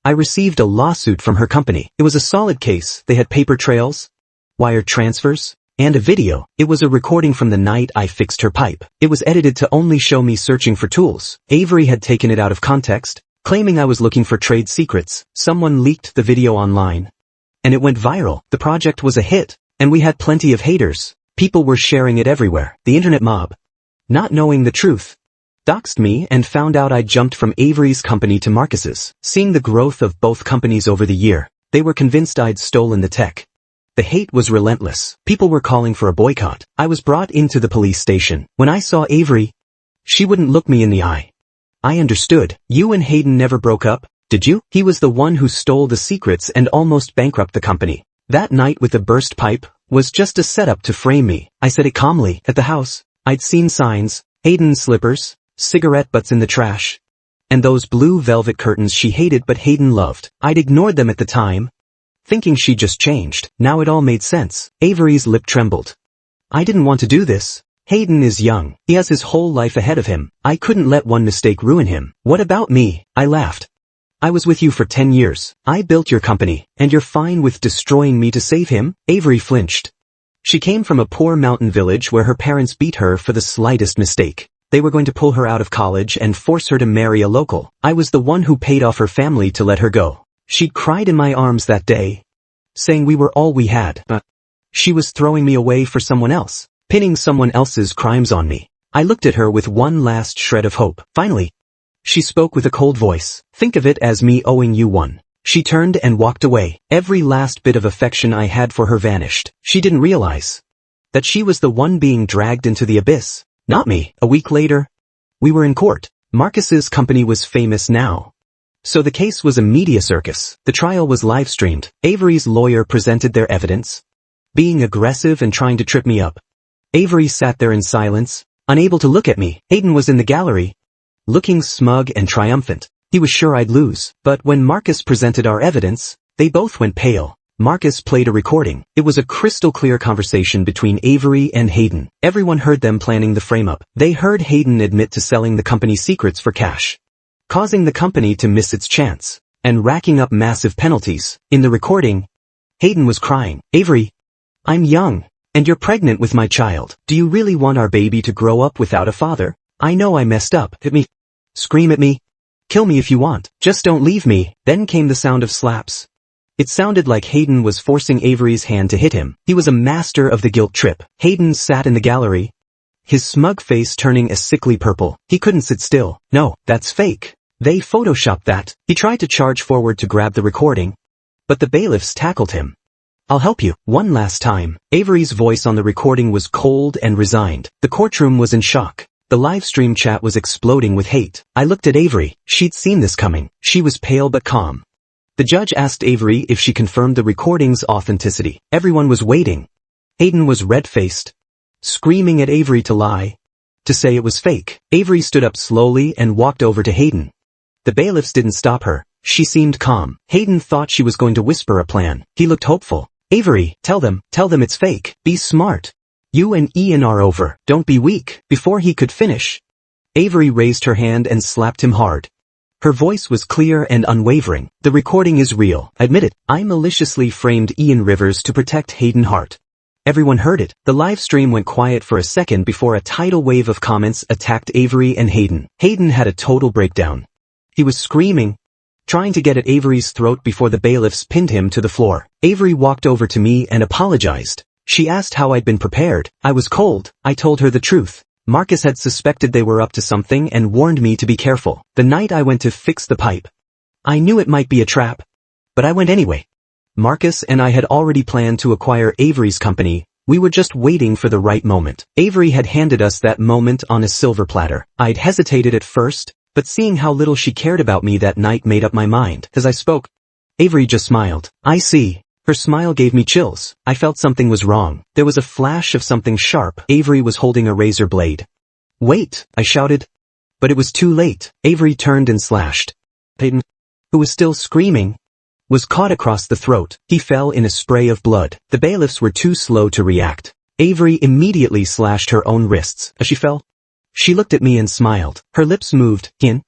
I received a lawsuit from her company. It was a solid case. They had paper trails, wire transfers, and a video. It was a recording from the night I fixed her pipe. It was edited to only show me searching for tools. Avery had taken it out of context, claiming I was looking for trade secrets. Someone leaked the video online, and it went viral. The project was a hit, and we had plenty of haters. People were sharing it everywhere. The internet mob, not knowing the truth, doxed me and found out I jumped from Avery's company to Marcus's. Seeing the growth of both companies over the year, they were convinced I'd stolen the tech. The hate was relentless. People were calling for a boycott. I was brought into the police station. When I saw Avery, she wouldn't look me in the eye. I understood. You and Hayden never broke up, did you? He was the one who stole the secrets and almost bankrupt the company. That night with the burst pipe was just a setup to frame me. I said it calmly. At the house, I'd seen signs, Hayden's slippers, cigarette butts in the trash, and those blue velvet curtains she hated but Hayden loved. I'd ignored them at the time, thinking she just changed. Now it all made sense. Avery's lip trembled. I didn't want to do this. Hayden is young. He has his whole life ahead of him. I couldn't let one mistake ruin him. What about me? I laughed. I was with you for 10 years. I built your company, and you're fine with destroying me to save him? Avery flinched. She came from a poor mountain village where her parents beat her for the slightest mistake. They were going to pull her out of college and force her to marry a local. I was the one who paid off her family to let her go. She'd cried in my arms that day, saying we were all we had, but she was throwing me away for someone else, pinning someone else's crimes on me. I looked at her with one last shred of hope. Finally, she spoke with a cold voice. Think of it as me owing you one. She turned and walked away. Every last bit of affection I had for her vanished. She didn't realize that she was the one being dragged into the abyss, not me. A week later, we were in court. Marcus's company was famous now, so the case was a media circus. The trial was live-streamed. Avery's lawyer presented their evidence, being aggressive and trying to trip me up. Avery sat there in silence, unable to look at me. Hayden was in the gallery, looking smug and triumphant. He was sure I'd lose. But when Marcus presented our evidence, they both went pale. Marcus played a recording. It was a crystal-clear conversation between Avery and Hayden. Everyone heard them planning the frame-up. They heard Hayden admit to selling the company's secrets for cash, causing the company to miss its chance, and racking up massive penalties. In the recording, Hayden was crying. Avery, I'm young, and you're pregnant with my child. Do you really want our baby to grow up without a father? I know I messed up. Hit me. Scream at me. Kill me if you want. Just don't leave me. Then came the sound of slaps. It sounded like Hayden was forcing Avery's hand to hit him. He was a master of the guilt trip. Hayden sat in the gallery, his smug face turning a sickly purple. He couldn't sit still. No, that's fake. They photoshopped that. He tried to charge forward to grab the recording, but the bailiffs tackled him. I'll help you. One last time. Avery's voice on the recording was cold and resigned. The courtroom was in shock. The live stream chat was exploding with hate. I looked at Avery. She'd seen this coming. She was pale but calm, The judge asked Avery if she confirmed the recording's authenticity. Everyone was waiting. Hayden was red-faced, screaming at Avery to lie, to say it was fake. Avery stood up slowly and walked over to Hayden. The bailiffs didn't stop her. She seemed calm. Hayden thought she was going to whisper a plan. He looked hopeful. Avery, tell them it's fake. Be smart. You and Ian are over. Don't be weak. Before he could finish, Avery raised her hand and slapped him hard. Her voice was clear and unwavering. The recording is real. Admit it. I maliciously framed Ian Rivers to protect Hayden Hart. Everyone heard it. The live stream went quiet for a second before a tidal wave of comments attacked Avery and Hayden. Hayden had a total breakdown. He was screaming, trying to get at Avery's throat before the bailiffs pinned him to the floor. Avery walked over to me and apologized. She asked how I'd been prepared. I was cold. I told her the truth. Marcus had suspected they were up to something and warned me to be careful. The night I went to fix the pipe, I knew it might be a trap, but I went anyway. Marcus and I had already planned to acquire Avery's company. We were just waiting for the right moment. Avery had handed us that moment on a silver platter. I'd hesitated at first, but seeing how little she cared about me that night made up my mind. As I spoke, Avery just smiled. I see. Her smile gave me chills. I felt something was wrong. There was a flash of something sharp. Avery was holding a razor blade. Wait, I shouted. But it was too late. Avery turned and slashed. Hayden, who was still screaming, was caught across the throat. He fell in a spray of blood. The bailiffs were too slow to react. Avery immediately slashed her own wrists. As she fell, she looked at me and smiled. Her lips moved. Ian,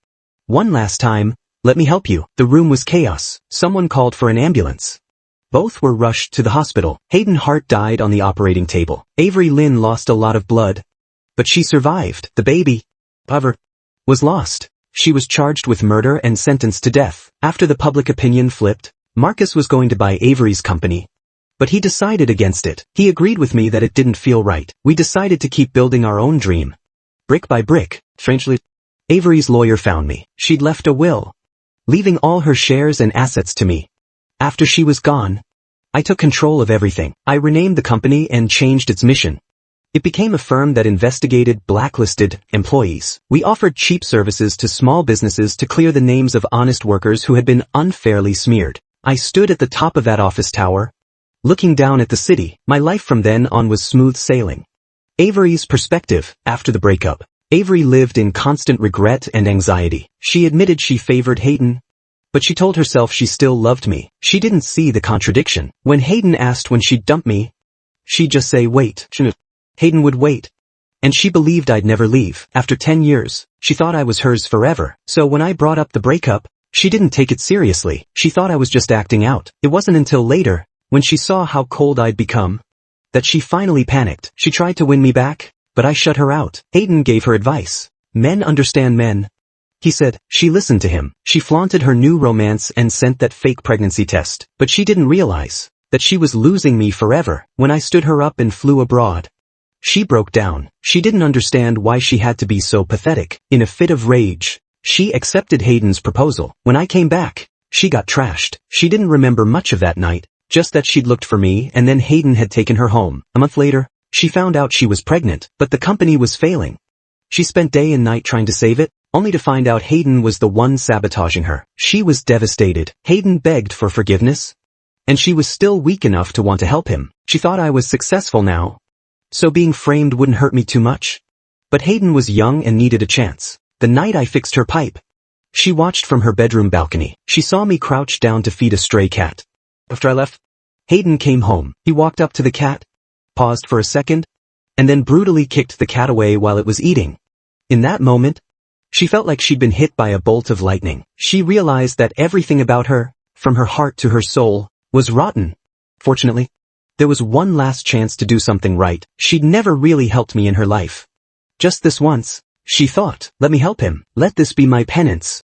one last time, let me help you. The room was chaos. Someone called for an ambulance. Both were rushed to the hospital. Hayden Hart died on the operating table. Avery Lynn lost a lot of blood, but she survived. The baby, however, was lost. She was charged with murder and sentenced to death. After the public opinion flipped, Marcus was going to buy Avery's company, but he decided against it. He agreed with me that it didn't feel right. We decided to keep building our own dream, brick by brick. Strangely, Avery's lawyer found me. She'd left a will, leaving all her shares and assets to me. After she was gone, I took control of everything. I renamed the company and changed its mission. It became a firm that investigated blacklisted employees. We offered cheap services to small businesses to clear the names of honest workers who had been unfairly smeared. I stood at the top of that office tower, looking down at the city. My life from then on was smooth sailing. Avery's perspective. After the breakup, Avery lived in constant regret and anxiety. She admitted she favored Hayden, but she told herself she still loved me. She didn't see the contradiction. When Hayden asked when she'd dump me, she'd just say wait. Hayden would wait, and she believed I'd never leave. After 10 years, she thought I was hers forever. So when I brought up the breakup, she didn't take it seriously. She thought I was just acting out. It wasn't until later, when she saw how cold I'd become, that she finally panicked. She tried to win me back, but I shut her out. Hayden gave her advice. Men understand men, he said. She listened to him. She flaunted her new romance and sent that fake pregnancy test. But she didn't realize that she was losing me forever. When I stood her up and flew abroad, she broke down. She didn't understand why she had to be so pathetic. In a fit of rage, she accepted Hayden's proposal. When I came back, she got trashed. She didn't remember much of that night, just that she'd looked for me and then Hayden had taken her home. A month later, she found out she was pregnant, but the company was failing. She spent day and night trying to save it, only to find out Hayden was the one sabotaging her. She was devastated. Hayden begged for forgiveness, and she was still weak enough to want to help him. She thought I was successful now, so being framed wouldn't hurt me too much. But Hayden was young and needed a chance. The night I fixed her pipe, she watched from her bedroom balcony. She saw me crouch down to feed a stray cat. After I left, Hayden came home. He walked up to the cat, paused for a second, and then brutally kicked the cat away while it was eating. In that moment, she felt like she'd been hit by a bolt of lightning. She realized that everything about her, from her heart to her soul, was rotten. Fortunately, there was one last chance to do something right. She'd never really helped me in her life. Just this once, she thought, let me help him. Let this be my penance.